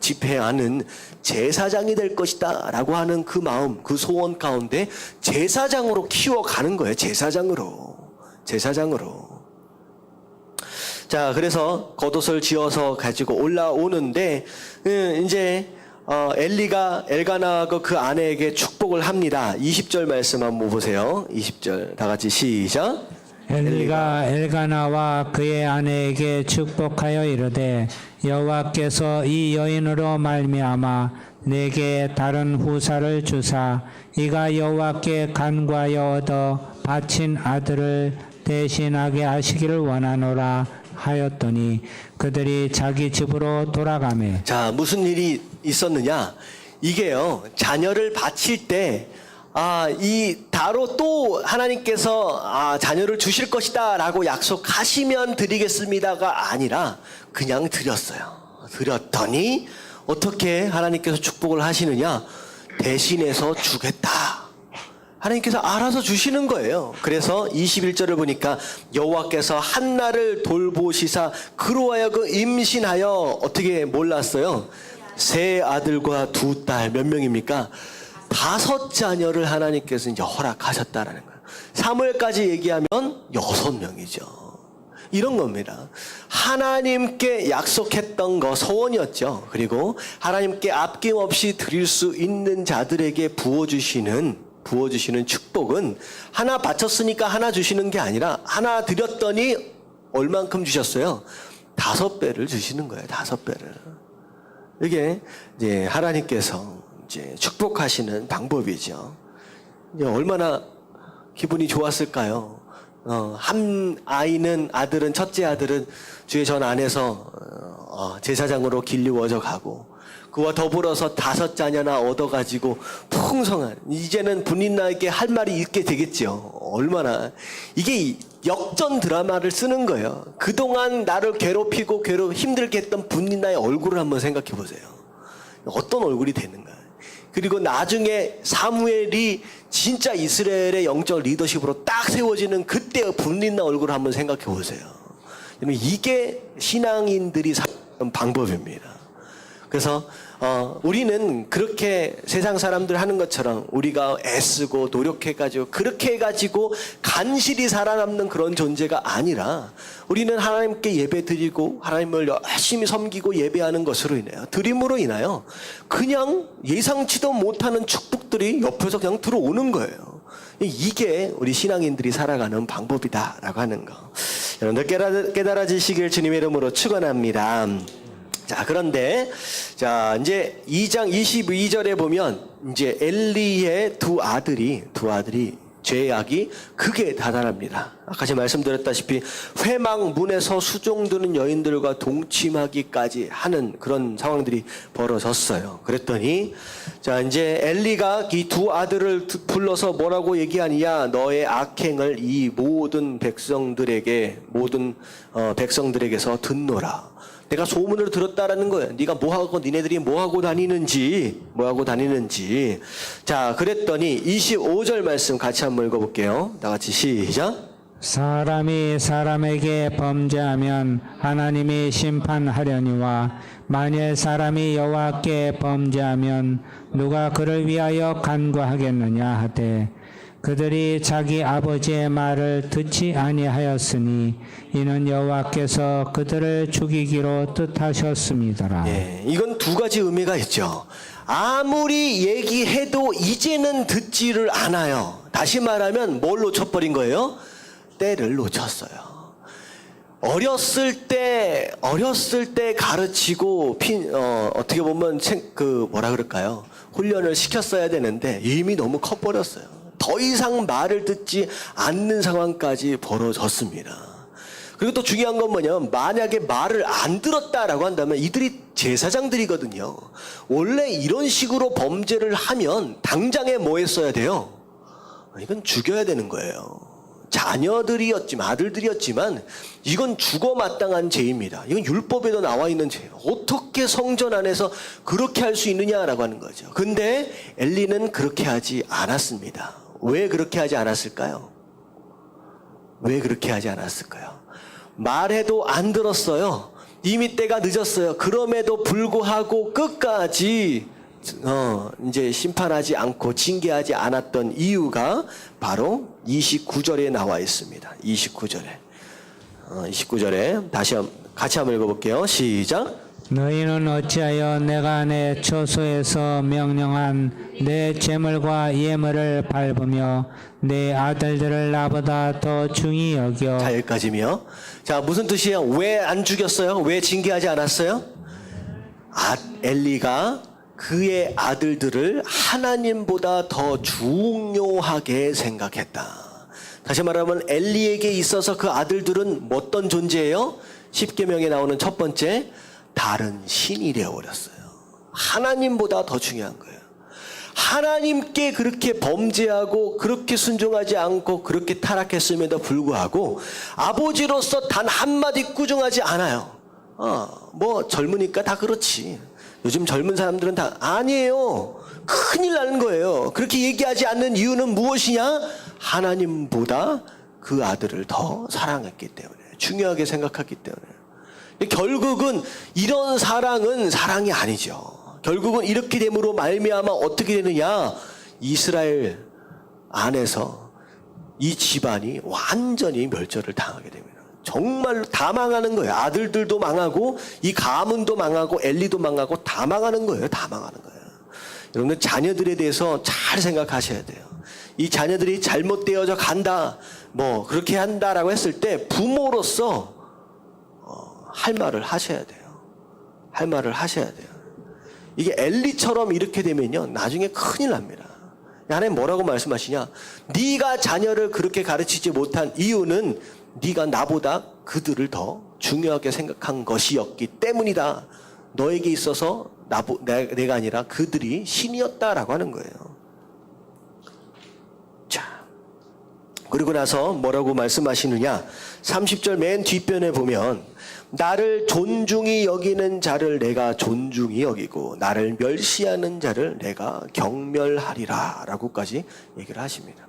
집회하는 제사장이 될 것이다 라고 하는 그 마음, 그 소원 가운데 제사장으로 키워가는 거예요. 제사장으로. 자, 그래서 겉옷을 지어서 가지고 올라오는데 이제 엘리가 엘가나하고 그 아내에게 축복을 합니다. 20절 말씀 한번 보세요. 20절 다 같이 시작. 엘리가 엘가나와 그의 아내에게 축복하여 이르되 여호와께서 이 여인으로 말미암아 내게 다른 후사를 주사 이가 여호와께 간구하여 얻어 바친 아들을 대신하게 하시기를 원하노라 하였더니 그들이 자기 집으로 돌아가매. 자, 무슨 일이 있었느냐? 이게요, 자녀를 바칠 때 다로 또 하나님께서 자녀를 주실 것이다 라고 약속하시면 드리겠습니다가 아니라 그냥 드렸어요. 드렸더니 어떻게 하나님께서 축복을 하시느냐? 대신해서 주겠다. 하나님께서 알아서 주시는 거예요. 그래서 21절을 보니까 여호와께서 한나를 돌보시사 그로 하여금 임신하여 어떻게 몰랐어요? 세 아들과 두 딸, 몇 명입니까? 5 자녀를 하나님께서 이제 허락하셨다라는 거예요. 사무엘까지 얘기하면 6명이죠. 이런 겁니다. 하나님께 약속했던 거 소원이었죠. 그리고 하나님께 아낌없이 드릴 수 있는 자들에게 부어주시는 축복은 하나 바쳤으니까 하나 주시는 게 아니라 하나 드렸더니 얼만큼 주셨어요? 5배를 주시는 거예요. 5배를. 이게 이제 하나님께서 이제 축복하시는 방법이죠. 이제 얼마나 기분이 좋았을까요? 첫째 아들은 주의 전 안에서 제사장으로 길리워져 가고 그와 더불어서 5 자녀나 얻어가지고 풍성한, 이제는 분인나에게 할 말이 있게 되겠죠. 얼마나 이게 역전 드라마를 쓰는 거예요. 그동안 나를 괴롭히고 힘들게 했던 분인나의 얼굴을 한번 생각해 보세요. 어떤 얼굴이 되는가. 그리고 나중에 사무엘이 진짜 이스라엘의 영적 리더십으로 딱 세워지는 그때의 분린나 얼굴을 한번 생각해 보세요. 이게 신앙인들이 사는 방법입니다. 그래서 우리는 그렇게 세상 사람들 하는 것처럼 우리가 애쓰고 노력해가지고 그렇게 해가지고 간실히 살아남는 그런 존재가 아니라 우리는 하나님께 예배드리고 하나님을 열심히 섬기고 예배하는 것으로 인해요. 드림으로 인하여 그냥 예상치도 못하는 축복들이 옆에서 그냥 들어오는 거예요. 이게 우리 신앙인들이 살아가는 방법이다라고 하는 거. 여러분들 깨달아지시길 주님의 이름으로 축원합니다. 자, 그런데 이제 2장 22절에 보면 이제 엘리의 두 아들이 죄악이 극에 다다릅니다. 아까 제가 말씀드렸다시피 회막 문에서 수종드는 여인들과 동침하기까지 하는 그런 상황들이 벌어졌어요. 그랬더니 자 이제 엘리가 이 두 아들을 불러서 뭐라고 얘기하느냐, 너의 악행을 이 모든 백성들에게서 듣노라. 내가 소문을 들었다라는 거예요. 네가 뭐하고 니네들이 뭐하고 다니는지. 자 그랬더니 25절 말씀 같이 한번 읽어볼게요. 다 같이 시작. 사람이 사람에게 범죄하면 하나님이 심판하려니와 만일 사람이 여호와께 범죄하면 누가 그를 위하여 간구하겠느냐 하되 그들이 자기 아버지의 말을 듣지 아니하였으니 이는 여호와께서 그들을 죽이기로 뜻하셨음이더라. 예, 이건 두 가지 의미가 있죠. 아무리 얘기해도 이제는 듣지를 않아요. 다시 말하면 뭘 놓쳐버린 거예요? 때를 놓쳤어요. 어렸을 때 가르치고 어떻게 보면 훈련을 시켰어야 되는데 이미 너무 커버렸어요. 더 이상 말을 듣지 않는 상황까지 벌어졌습니다. 그리고 또 중요한 건 뭐냐면 만약에 말을 안 들었다라고 한다면 이들이 제사장들이거든요. 원래 이런 식으로 범죄를 하면 당장에 뭐 했어야 돼요? 이건 죽여야 되는 거예요. 아들들이었지만 이건 죽어 마땅한 죄입니다. 이건 율법에도 나와 있는 죄예요. 어떻게 성전 안에서 그렇게 할 수 있느냐라고 하는 거죠. 근데 엘리는 그렇게 하지 않았습니다. 왜 그렇게 하지 않았을까요? 말해도 안 들었어요. 이미 때가 늦었어요. 그럼에도 불구하고 끝까지 이제 심판하지 않고 징계하지 않았던 이유가 바로 29절에 나와 있습니다. 29절에 같이 한번 읽어볼게요. 시작. 너희는 어찌하여 내가 내 처소에서 명령한 내 제물과 예물을 밟으며 내 아들들을 나보다 더 중히 여겨. 자, 여기까지며. 자, 무슨 뜻이에요? 왜 안 죽였어요? 왜 징계하지 않았어요? 엘리가 그의 아들들을 하나님보다 더 중요하게 생각했다. 다시 말하면 엘리에게 있어서 그 아들들은 어떤 존재예요? 십계명에 나오는 첫 번째, 다른 신이 되어버렸어요. 하나님보다 더 중요한 거예요. 하나님께 그렇게 범죄하고 그렇게 순종하지 않고 그렇게 타락했음에도 불구하고 아버지로서 단 한마디 꾸중하지 않아요. 뭐 젊으니까 다 그렇지. 요즘 젊은 사람들은 다 아니에요. 큰일 나는 거예요. 그렇게 얘기하지 않는 이유는 무엇이냐? 하나님보다 그 아들을 더 사랑했기 때문에, 중요하게 생각했기 때문에. 결국은 이런 사랑은 사랑이 아니죠. 결국은 이렇게 됨으로 말미암아 어떻게 되느냐? 이스라엘 안에서 이 집안이 완전히 멸절을 당하게 됩니다. 정말로 다 망하는 거예요. 아들들도 망하고 이 가문도 망하고 엘리도 망하고 다 망하는 거예요. 여러분들 자녀들에 대해서 잘 생각하셔야 돼요. 이 자녀들이 잘못되어져 간다, 뭐 그렇게 한다라고 했을 때 부모로서 할 말을 하셔야 돼요. 이게 엘리처럼 이렇게 되면요, 나중에 큰일 납니다. 하나님 뭐라고 말씀하시냐? 네가 자녀를 그렇게 가르치지 못한 이유는 네가 나보다 그들을 더 중요하게 생각한 것이었기 때문이다. 너에게 있어서 내가 아니라 그들이 신이었다라고 하는 거예요. 자, 그리고 나서 뭐라고 말씀하시느냐? 30절 맨 뒷변에 보면 나를 존중히 여기는 자를 내가 존중히 여기고 나를 멸시하는 자를 내가 경멸하리라 라고까지 얘기를 하십니다.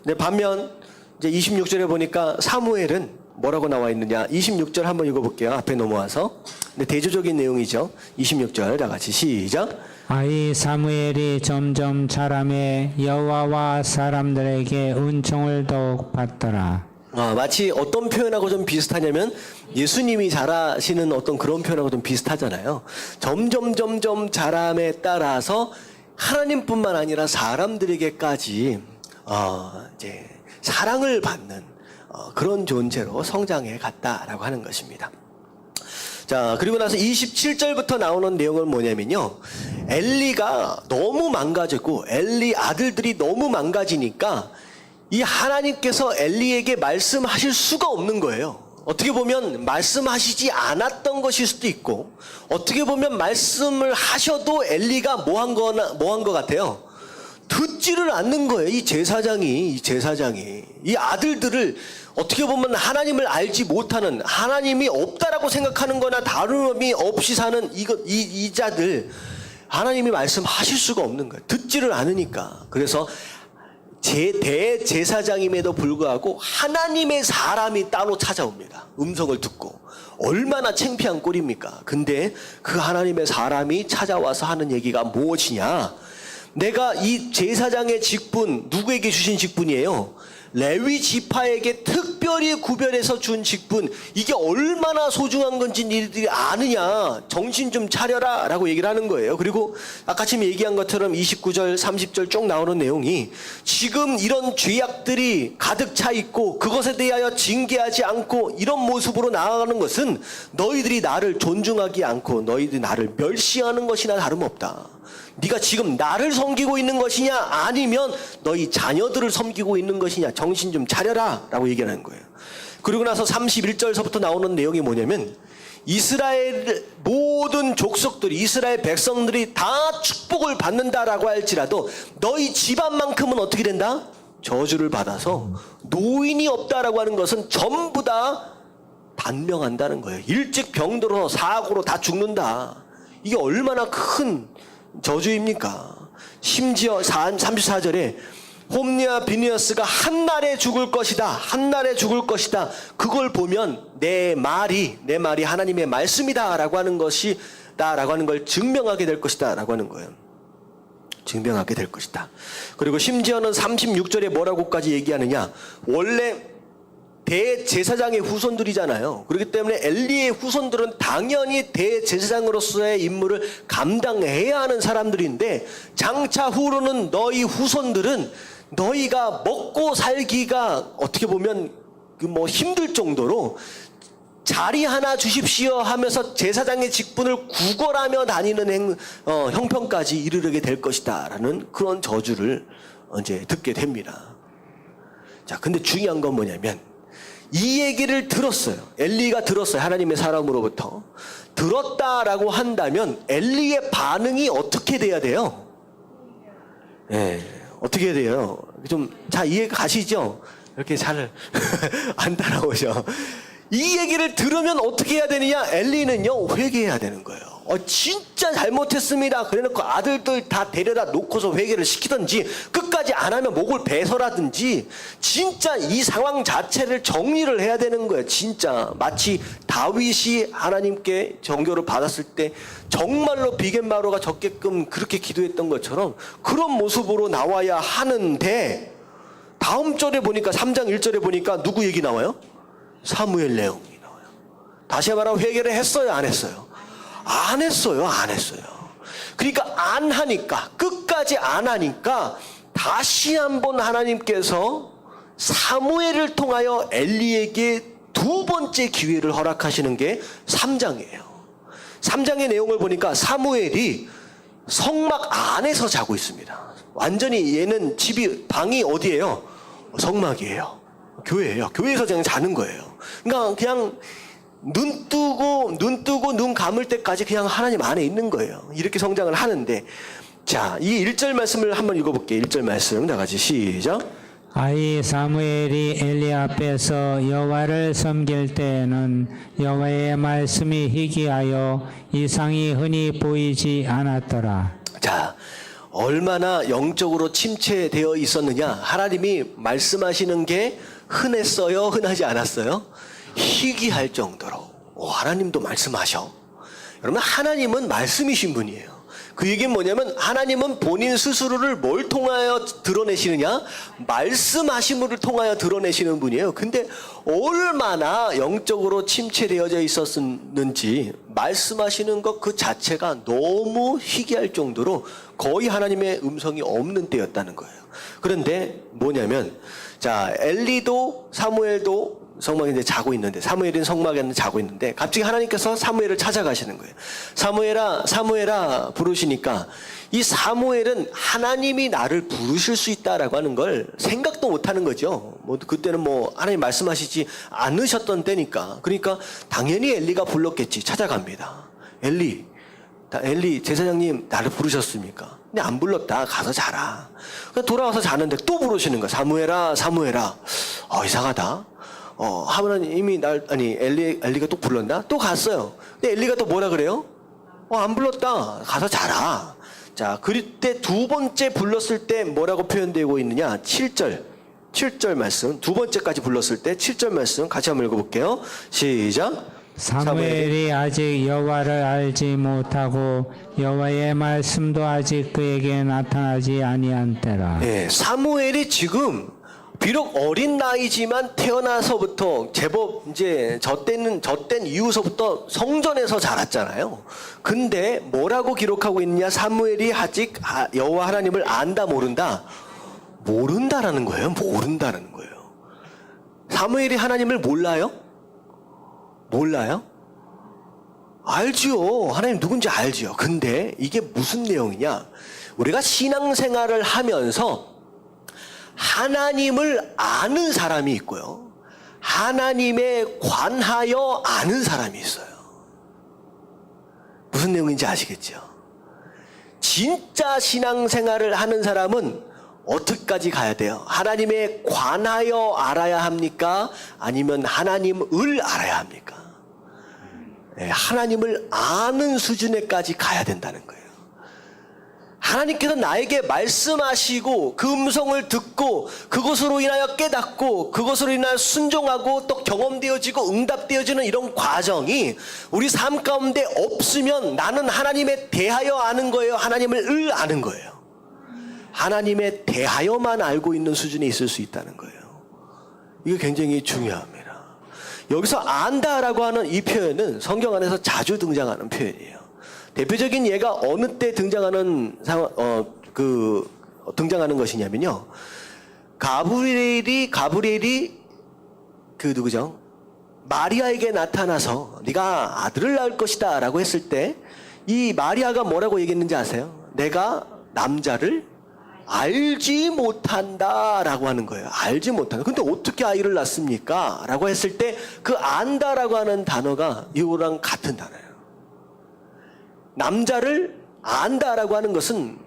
근데 반면 이제 26절에 보니까 사무엘은 뭐라고 나와 있느냐? 26절 한번 읽어볼게요. 앞에 넘어와서. 근데 대조적인 내용이죠. 26절 다 같이 시작. 아이 사무엘이 점점 자라매 여호와와 사람들에게 은총을 더욱 받더라. 마치 어떤 표현하고 좀 비슷하냐면 예수님이 잘하시는 어떤 그런 표현하고 좀 비슷하잖아요. 점점 자람에 따라서 하나님뿐만 아니라 사람들에게까지 이제 사랑을 받는 그런 존재로 성장해 갔다라고 하는 것입니다. 자, 그리고 나서 27절부터 나오는 내용은 뭐냐면요, 엘리가 너무 망가졌고 엘리 아들들이 너무 망가지니까 이 하나님께서 엘리에게 말씀하실 수가 없는 거예요. 어떻게 보면 말씀하시지 않았던 것일 수도 있고, 어떻게 보면 말씀을 하셔도 엘리가 뭐 한 것 같아요? 듣지를 않는 거예요. 이 제사장이 이 아들들을 어떻게 보면 하나님을 알지 못하는, 하나님이 없다라고 생각하는 거나 다름이 없이 사는 이 자들, 하나님이 말씀하실 수가 없는 거예요. 듣지를 않으니까. 그래서 대제사장임에도 불구하고 하나님의 사람이 따로 찾아옵니다. 음성을 듣고. 얼마나 창피한 꼴입니까? 근데 그 하나님의 사람이 찾아와서 하는 얘기가 무엇이냐? 내가 이 제사장의 직분, 누구에게 주신 직분이에요? 레위 지파에게 특별히 구별해서 준 직분, 이게 얼마나 소중한 건지 니들이 아느냐? 정신 좀 차려라 라고 얘기를 하는 거예요. 그리고 아까 지금 얘기한 것처럼 29절 30절 쭉 나오는 내용이, 지금 이런 죄악들이 가득 차 있고 그것에 대하여 징계하지 않고 이런 모습으로 나아가는 것은 너희들이 나를 존중하지 않고 너희들이 나를 멸시하는 것이나 다름없다. 네가 지금 나를 섬기고 있는 것이냐, 아니면 너희 자녀들을 섬기고 있는 것이냐, 정신 좀 차려라 라고 얘기하는 거예요. 그리고 나서 31절서부터 나오는 내용이 뭐냐면, 이스라엘 모든 족속들이, 이스라엘 백성들이 다 축복을 받는다라고 할지라도 너희 집안만큼은 어떻게 된다? 저주를 받아서 노인이 없다라고 하는 것은 전부 다 단명한다는 거예요. 일찍 병들어 사고로 다 죽는다. 이게 얼마나 큰 저주입니까? 심지어 34절에 홈리와 비느하스가 한날에 죽을 것이다. 한날에 죽을 것이다. 그걸 보면 내 말이 하나님의 말씀이다 라고 하는 것이다 라고 하는 걸 증명하게 될 것이다 라고 하는 거예요. 증명하게 될 것이다. 그리고 심지어는 36절에 뭐라고까지 얘기하느냐? 원래 대제사장의 후손들이잖아요. 그렇기 때문에 엘리의 후손들은 당연히 대제사장으로서의 임무를 감당해야 하는 사람들인데, 장차 후로는 너희 후손들은 너희가 먹고 살기가 어떻게 보면 힘들 정도로 자리 하나 주십시오 하면서 제사장의 직분을 구걸하며 다니는 형편까지 이르게 될 것이다 라는 그런 저주를 이제 듣게 됩니다. 자, 근데 중요한 건 뭐냐면, 이 얘기를 들었어요. 엘리가 들었어요. 하나님의 사람으로부터. 들었다라고 한다면 엘리의 반응이 어떻게 돼야 돼요? 어떻게 해야 돼요? 자, 이해가 가시죠? 이렇게 잘 안 따라오죠. 이 얘기를 들으면 어떻게 해야 되느냐? 엘리는요, 회개해야 되는 거예요. 진짜 잘못했습니다. 그래놓고 아들들 다 데려다 놓고서 회개를 시키든지, 끝까지 안 하면 목을 베서라든지, 진짜 이 상황 자체를 정리를 해야 되는 거예요. 진짜 마치 다윗이 하나님께 정교를 받았을 때 정말로 비겐마로가 적게끔 그렇게 기도했던 것처럼 그런 모습으로 나와야 하는데, 다음 절에 보니까 3장 1절에 보니까 누구 얘기 나와요? 사무엘 내용이 나와요. 다시 말하면 회개를 했어요, 안 했어요? 안 했어요. 그러니까 안 하니까, 끝까지 안 하니까 다시 한번 하나님께서 사무엘을 통하여 엘리에게 두 번째 기회를 허락하시는 게 3장이에요. 3장의 내용을 보니까 사무엘이 성막 안에서 자고 있습니다. 완전히 얘는 방이 어디예요? 성막이에요. 교회예요. 교회에서 그냥 자는 거예요. 그러니까 그냥 눈 뜨고 눈 감을 때까지 그냥 하나님 안에 있는 거예요. 이렇게 성장을 하는데, 자, 이 1절 말씀을 한번 읽어볼게요. 1절 말씀 다 같이 시작. 아이 사무엘이 엘리 앞에서 여호와를 섬길 때에는 여호와의 말씀이 희귀하여 이상이 흔히 보이지 않았더라. 자, 얼마나 영적으로 침체되어 있었느냐? 하나님이 말씀하시는 게 흔했어요? 흔하지 않았어요? 희귀할 정도로. 하나님도 말씀하셔. 여러분, 하나님은 말씀이신 분이에요. 그 얘기는 뭐냐면, 하나님은 본인 스스로를 뭘 통하여 드러내시느냐? 말씀하심을 통하여 드러내시는 분이에요. 근데 얼마나 영적으로 침체되어져 있었는지 말씀하시는 것 그 자체가 너무 희귀할 정도로 거의 하나님의 음성이 없는 때였다는 거예요. 그런데 뭐냐면 자 엘리도 사무엘도 성막에 이제 자고 있는데 사무엘은 성막에 자고 있는데 갑자기 하나님께서 사무엘을 찾아가시는 거예요. 사무엘아 사무엘아 부르시니까 이 사무엘은 하나님이 나를 부르실 수 있다라고 하는 걸 생각도 못하는 거죠. 뭐 그때는 뭐 하나님 말씀하시지 않으셨던 때니까. 그러니까 당연히 엘리가 불렀겠지. 찾아갑니다. 엘리 제사장님 나를 부르셨습니까? 근데 안 불렀다. 가서 자라. 돌아와서 자는데 또 부르시는 거야. 사무엘아 사무엘아. 이상하다. 하나님이 엘리가 또 불렀나? 또 갔어요. 근데 엘리가 또 뭐라 그래요? 안 불렀다. 가서 자라. 자, 그때 두 번째 불렀을 때 뭐라고 표현되고 있느냐? 7절 말씀. 두 번째까지 불렀을 때 7절 말씀 같이 한번 읽어볼게요. 시작. 사무엘이 아직 여호와를 알지 못하고 여호와의 말씀도 아직 그에게 나타나지 아니한 때라. 예, 사무엘이 지금 비록 어린 나이지만 태어나서부터 제법 이제 젖된 이후서부터 성전에서 자랐잖아요. 근데 뭐라고 기록하고 있느냐? 사무엘이 아직 여호와 하나님을 안다 모른다? 모른다라는 거예요. 모른다라는 거예요. 사무엘이 하나님을 몰라요? 몰라요? 알지요. 하나님 누군지 알지요. 근데 이게 무슨 내용이냐? 우리가 신앙생활을 하면서 하나님을 아는 사람이 있고요. 하나님에 관하여 아는 사람이 있어요. 무슨 내용인지 아시겠죠? 진짜 신앙생활을 하는 사람은 어디까지 가야 돼요? 하나님에 관하여 알아야 합니까? 아니면 하나님을 알아야 합니까? 네, 하나님을 아는 수준에까지 가야 된다는 거예요. 하나님께서 나에게 말씀하시고 그 음성을 듣고 그것으로 인하여 깨닫고 그것으로 인하여 순종하고 또 경험되어지고 응답되어지는 이런 과정이 우리 삶 가운데 없으면 나는 하나님에 대하여 아는 거예요? 하나님을 아는 거예요? 하나님에 대하여만 알고 있는 수준에 있을 수 있다는 거예요. 이게 굉장히 중요합니다. 여기서 안다라고 하는 이 표현은 성경 안에서 자주 등장하는 표현이에요. 대표적인 예가 어느 때 등장하는 등장하는 것이냐면요. 가브리엘이 누구죠? 마리아에게 나타나서 네가 아들을 낳을 것이다라고 했을 때 이 마리아가 뭐라고 얘기했는지 아세요? 내가 남자를 알지 못한다라고 하는 거예요. 알지 못한다. 근데 어떻게 아이를 낳습니까? 라고 했을 때 그 안다라고 하는 단어가 이거랑 같은 단어예요. 남자를 안다라고 하는 것은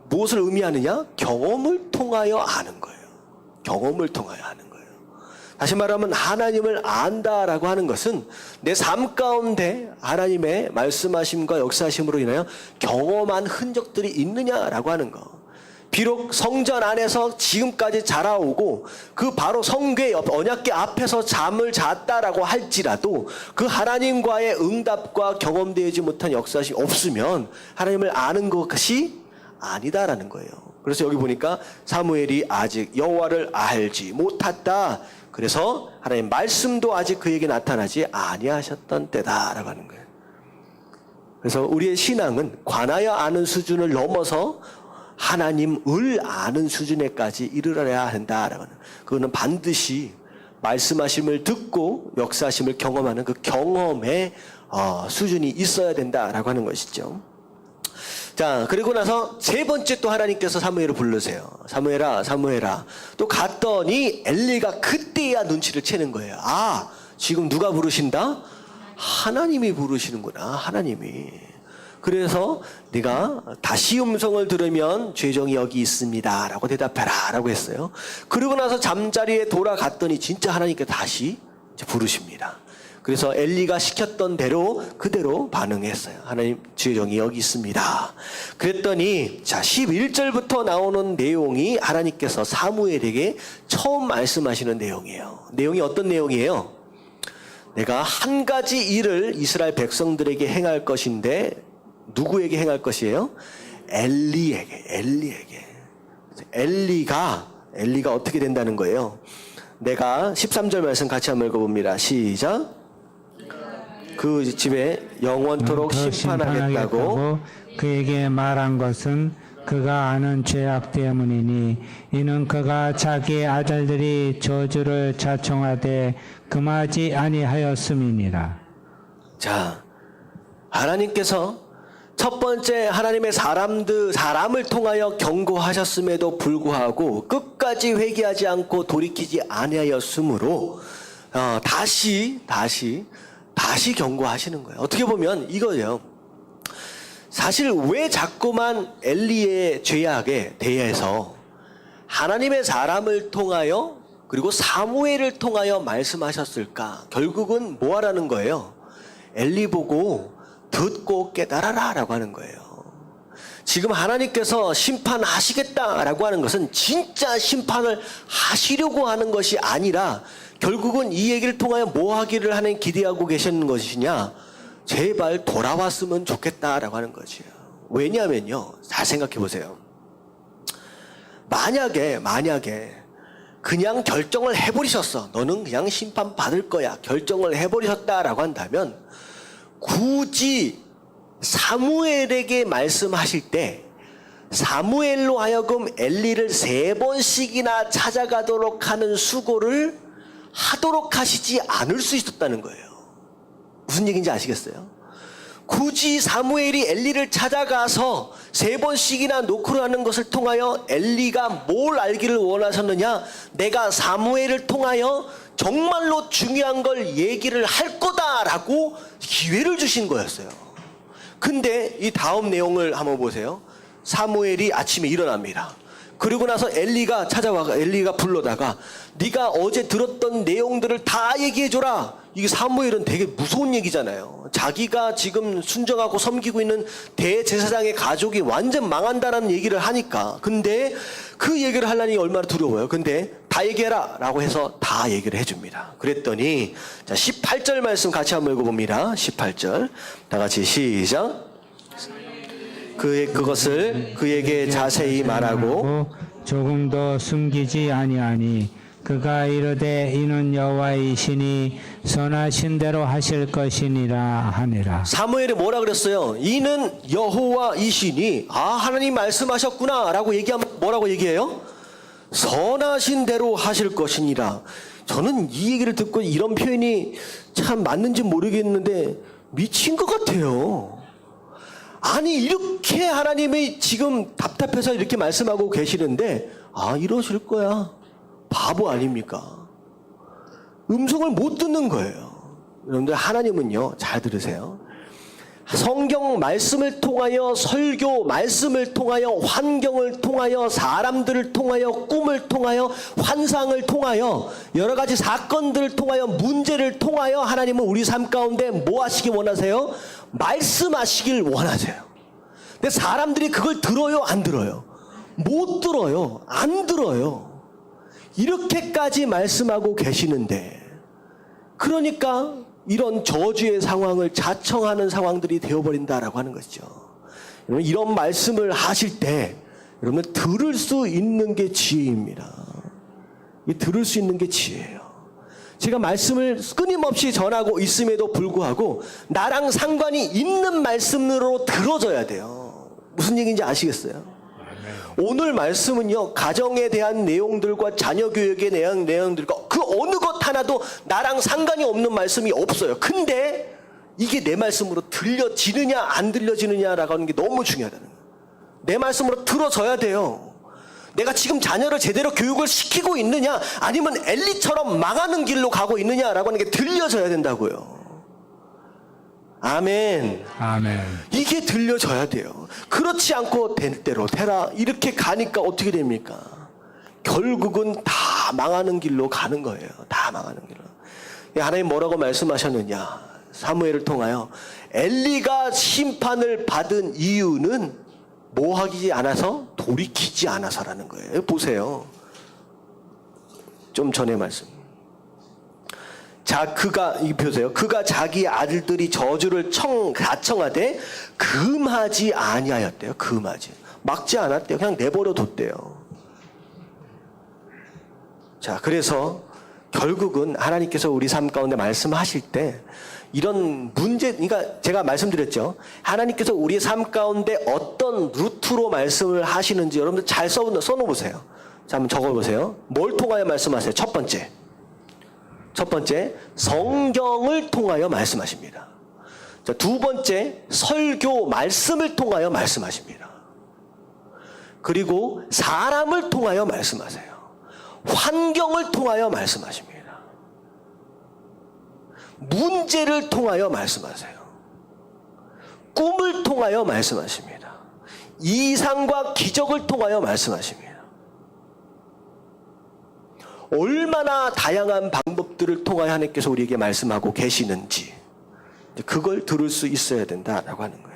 무엇을 의미하느냐? 경험을 통하여 아는 거예요. 경험을 통하여 아는 거예요. 다시 말하면 하나님을 안다라고 하는 것은 내 삶 가운데 하나님의 말씀하심과 역사하심으로 인하여 경험한 흔적들이 있느냐라고 하는 거. 비록 성전 안에서 지금까지 자라오고 그 바로 성궤 언약궤 앞에서 잠을 잤다라고 할지라도 그 하나님과의 응답과 경험되지 못한 역사심이 없으면 하나님을 아는 것이 아니다라는 거예요. 그래서 여기 보니까 사무엘이 아직 여호와를 알지 못했다. 그래서 하나님 말씀도 아직 그에게 나타나지 아니하셨던 때다라고 하는 거예요. 그래서 우리의 신앙은 관하여 아는 수준을 넘어서 하나님을 아는 수준에까지 이르러야 한다라고 하는, 그거는 반드시 말씀하심을 듣고 역사하심을 경험하는 그 경험의 수준이 있어야 된다라고 하는 것이죠. 자, 그리고 나서 세 번째 또 하나님께서 사무엘을 부르세요. 사무엘아, 사무엘아. 또 갔더니 엘리가 그때야 눈치를 채는 거예요. 아, 지금 누가 부르신다? 하나님이 부르시는구나. 하나님이. 그래서 네가 다시 음성을 들으면 죄정이 여기 있습니다 라고 대답해라 라고 했어요. 그러고 나서 잠자리에 돌아갔더니 진짜 하나님께 다시 부르십니다. 그래서 엘리가 시켰던 대로 그대로 반응했어요. 하나님, 죄정이 여기 있습니다. 그랬더니 자 11절부터 나오는 내용이 하나님께서 사무엘에게 처음 말씀하시는 내용이에요. 내용이 어떤 내용이에요? 내가 한 가지 일을 이스라엘 백성들에게 행할 것인데 누구에게 행할 것이에요? 엘리에게. 엘리가 어떻게 된다는 거예요? 내가 13절 말씀 같이 한번 읽어봅니다. 시작. 그 집에 영원토록 심판하겠다고 그에게 말한 것은 그가 아는 죄악 때문이니 이는 그가 자기 아들들이 저주를 자청하되 금하지 아니하였음이니라. 자, 하나님께서 첫 번째 하나님의 사람을 통하여 경고하셨음에도 불구하고 끝까지 회개하지 않고 돌이키지 아니하였으므로 다시 경고하시는 거예요. 어떻게 보면 이거예요. 사실 왜 자꾸만 엘리의 죄악에 대해서 하나님의 사람을 통하여 그리고 사무엘을 통하여 말씀하셨을까? 결국은 뭐 하라는 거예요? 엘리 보고 듣고 깨달아라 라고 하는 거예요. 지금 하나님께서 심판하시겠다라고 하는 것은 진짜 심판을 하시려고 하는 것이 아니라 결국은 이 얘기를 통하여 뭐 하기를 하나님 기대하고 계시는 것이냐? 제발 돌아왔으면 좋겠다라고 하는 거지요. 왜냐하면요, 잘 생각해 보세요. 만약에 그냥 결정을 해버리셨어. 너는 그냥 심판 받을 거야. 결정을 해버리셨다라고 한다면 굳이 사무엘에게 말씀하실 때 사무엘로 하여금 엘리를 3번씩이나 찾아가도록 하는 수고를 하도록 하시지 않을 수 있었다는 거예요. 무슨 얘기인지 아시겠어요? 굳이 사무엘이 엘리를 찾아가서 3번씩이나 노크를 하는 것을 통하여 엘리가 뭘 알기를 원하셨느냐? 내가 사무엘을 통하여 정말로 중요한 걸 얘기를 할 거다라고 기회를 주신 거였어요. 근데 이 다음 내용을 한번 보세요. 사무엘이 아침에 일어납니다. 그리고 나서 엘리가 불러다가 네가 어제 들었던 내용들을 다 얘기해줘라. 이게 사무엘은 되게 무서운 얘기잖아요. 자기가 지금 순정하고 섬기고 있는 대제사장의 가족이 완전 망한다라는 얘기를 하니까. 근데 그 얘기를 하려니 얼마나 두려워요. 근데 다 얘기해라 라고 해서 다 얘기를 해줍니다. 그랬더니 자 18절 말씀 같이 한번 읽어봅니다. 18절 다 같이 시작. 그것을 그에게 자세히 말하고 조금도 숨기지 아니하니 그가 이르되 이는 여호와의 신이 선하신 대로 하실 것이니라 하니라. 사무엘이 뭐라 그랬어요? 이는 여호와의 신이 하나님 말씀하셨구나 라고 얘기하면 뭐라고 얘기해요? 선하신 대로 하실 것이니라. 저는 이 얘기를 듣고 이런 표현이 참 맞는지 모르겠는데 미친 것 같아요. 아니 이렇게 하나님이 지금 답답해서 이렇게 말씀하고 계시는데 이러실 거야. 바보 아닙니까? 음성을 못 듣는 거예요. 여러분들 하나님은요, 잘 들으세요. 성경 말씀을 통하여 설교 말씀을 통하여 환경을 통하여 사람들을 통하여 꿈을 통하여 환상을 통하여 여러 가지 사건들을 통하여 문제를 통하여 하나님은 우리 삶 가운데 뭐 하시기 원하세요? 말씀하시길 원하세요. 근데 사람들이 그걸 들어요? 안 들어요? 못 들어요. 안 들어요. 이렇게까지 말씀하고 계시는데 그러니까 이런 저주의 상황을 자청하는 상황들이 되어버린다라고 하는 것이죠. 여러분 이런 말씀을 하실 때 여러분 들을 수 있는 게 지혜입니다. 이 들을 수 있는 게 지혜예요. 제가 말씀을 끊임없이 전하고 있음에도 불구하고 나랑 상관이 있는 말씀으로 들어줘야 돼요. 무슨 얘기인지 아시겠어요? 오늘 말씀은요, 가정에 대한 내용들과 자녀 교육에 대한 내용들과 그 어느 것 하나도 나랑 상관이 없는 말씀이 없어요. 근데 이게 내 말씀으로 들려지느냐 안 들려지느냐라고 하는 게 너무 중요하다는 거예요. 내 말씀으로 들어져야 돼요. 내가 지금 자녀를 제대로 교육을 시키고 있느냐 아니면 엘리처럼 망하는 길로 가고 있느냐라고 하는 게 들려져야 된다고요. 아멘. 아멘. 이게 들려져야 돼요. 그렇지 않고 될 대로 되라 이렇게 가니까 어떻게 됩니까? 결국은 다 망하는 길로 가는 거예요. 다 망하는 길로. 하나님 뭐라고 말씀하셨느냐? 사무엘을 통하여 엘리가 심판을 받은 이유는 뭐 하지 않아서? 돌이키지 않아서라는 거예요. 보세요. 좀 전에 말씀. 그가 자기 아들들이 저주를 자청하되 금하지 아니하였대요. 막지 않았대요. 그냥 내버려 뒀대요. 자, 그래서 결국은 하나님께서 우리 삶 가운데 말씀하실 때 이런 문제, 그러니까 제가 말씀드렸죠. 하나님께서 우리의 삶 가운데 어떤 루트로 말씀을 하시는지 여러분들 잘 써놓으세요. 자, 한번 적어보세요. 뭘 통하여 말씀하세요? 첫 번째, 성경을 통하여 말씀하십니다. 자, 두 번째, 설교 말씀을 통하여 말씀하십니다. 그리고 사람을 통하여 말씀하세요. 환경을 통하여 말씀하십니다. 문제를 통하여 말씀하세요. 꿈을 통하여 말씀하십니다. 이상과 기적을 통하여 말씀하십니다. 얼마나 다양한 방법들을 통하여 하나님께서 우리에게 말씀하고 계시는지 그걸 들을 수 있어야 된다라고 하는 거예요.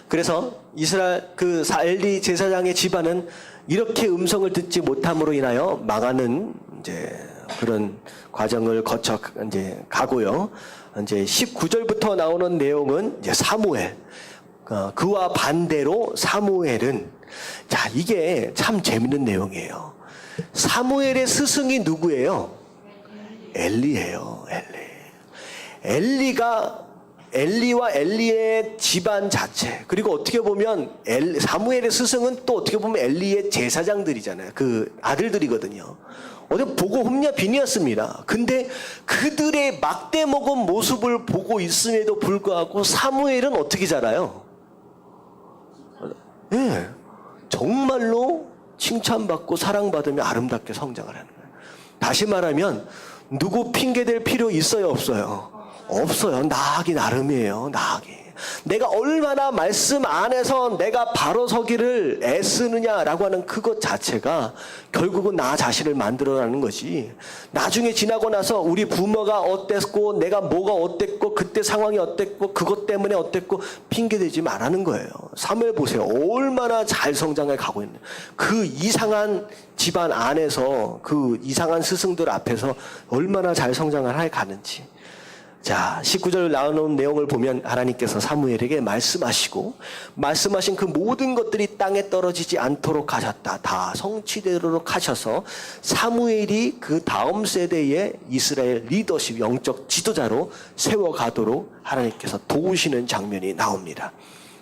그래서 이스라엘 엘리 제사장의 집안은 이렇게 음성을 듣지 못함으로 인하여 망하는 이제 그런 과정을 거쳐 이제 가고요. 이제 19절부터 나오는 내용은 이제 사무엘. 그와 반대로 사무엘은, 자, 이게 참 재밌는 내용이에요. 사무엘의 스승이 누구예요? 엘리예요. 엘리와 엘리의 집안 자체, 그리고 어떻게 보면 사무엘의 스승은 또 어떻게 보면 엘리의 제사장들이잖아요. 그 아들들이거든요. 어디 보고 홈냐 빈이었습니다. 근데 그들의 막대 먹은 모습을 보고 있음에도 불구하고 사무엘은 어떻게 자라요? 예, 정말로 칭찬받고 사랑받으며 아름답게 성장을 하는 거예요. 다시 말하면 누구 핑계댈 필요 있어요, 없어요? 없어요. 나하기 나름이에요. 나하기. 내가 얼마나 말씀 안에서 내가 바로 서기를 애쓰느냐라고 하는 그것 자체가 결국은 나 자신을 만들어가는 것이, 나중에 지나고 나서 우리 부모가 어땠고 내가 뭐가 어땠고 그때 상황이 어땠고 그것 때문에 어땠고 핑계대지 말라는 거예요. 사무엘 보세요. 얼마나 잘 성장해 가고 있는, 그 이상한 집안 안에서 그 이상한 스승들 앞에서 얼마나 잘 성장을 해 가는지. 자, 19절 나오는 내용을 보면 하나님께서 사무엘에게 말씀하시고 말씀하신 그 모든 것들이 땅에 떨어지지 않도록 하셨다. 다 성취되도록 하셔서 사무엘이 그 다음 세대의 이스라엘 리더십, 영적 지도자로 세워가도록 하나님께서 도우시는 장면이 나옵니다.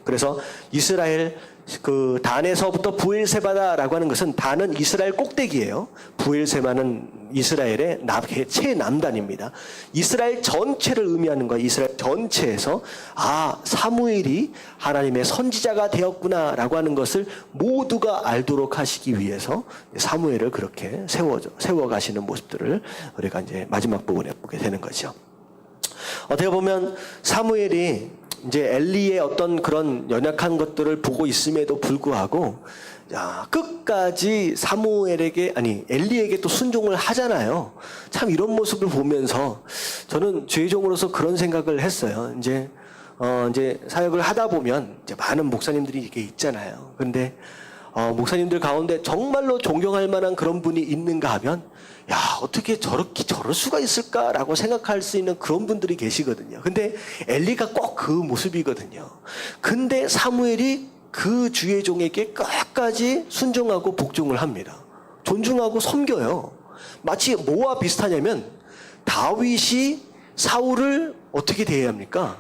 그래서 이스라엘 그 단에서부터 부엘세바다라고 하는 것은, 단은 이스라엘 꼭대기예요. 부엘세바는 이스라엘의 최남단입니다. 이스라엘 전체를 의미하는 거예요. 이스라엘 전체에서 사무엘이 하나님의 선지자가 되었구나라고 하는 것을 모두가 알도록 하시기 위해서 사무엘을 그렇게 세워가시는 모습들을 우리가 이제 마지막 부분에 보게 되는 거죠. 어떻게 보면 사무엘이 이제 엘리의 어떤 그런 연약한 것들을 보고 있음에도 불구하고 끝까지 엘리에게 또 순종을 하잖아요. 참 이런 모습을 보면서 저는 죄종으로서 그런 생각을 했어요. 이제 사역을 하다 보면 이제 많은 목사님들이 이게 있잖아요. 그런데 목사님들 가운데 정말로 존경할 만한 그런 분이 있는가 하면, 어떻게 저럴 수가 있을까라고 생각할 수 있는 그런 분들이 계시거든요. 근데 엘리가 꼭 그 모습이거든요. 근데 사무엘이 그 주의 종에게 끝까지 순종하고 복종을 합니다. 존중하고 섬겨요. 마치 뭐와 비슷하냐면, 다윗이 사울을 어떻게 대해야 합니까?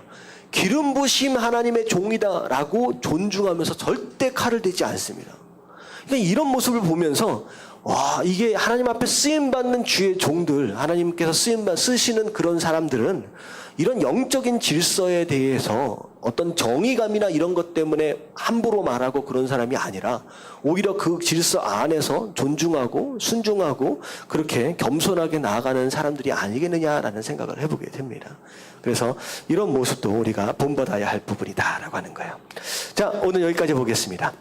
기름 부심 하나님의 종이다라고 존중하면서 절대 칼을 대지 않습니다. 그러니까 이런 모습을 보면서 이게 하나님 앞에 쓰임받는 주의 종들, 하나님께서 쓰시는 그런 사람들은 이런 영적인 질서에 대해서 어떤 정의감이나 이런 것 때문에 함부로 말하고 그런 사람이 아니라 오히려 그 질서 안에서 존중하고 순종하고 그렇게 겸손하게 나아가는 사람들이 아니겠느냐라는 생각을 해보게 됩니다. 그래서 이런 모습도 우리가 본받아야 할 부분이다라고 하는 거예요. 자, 오늘 여기까지 보겠습니다.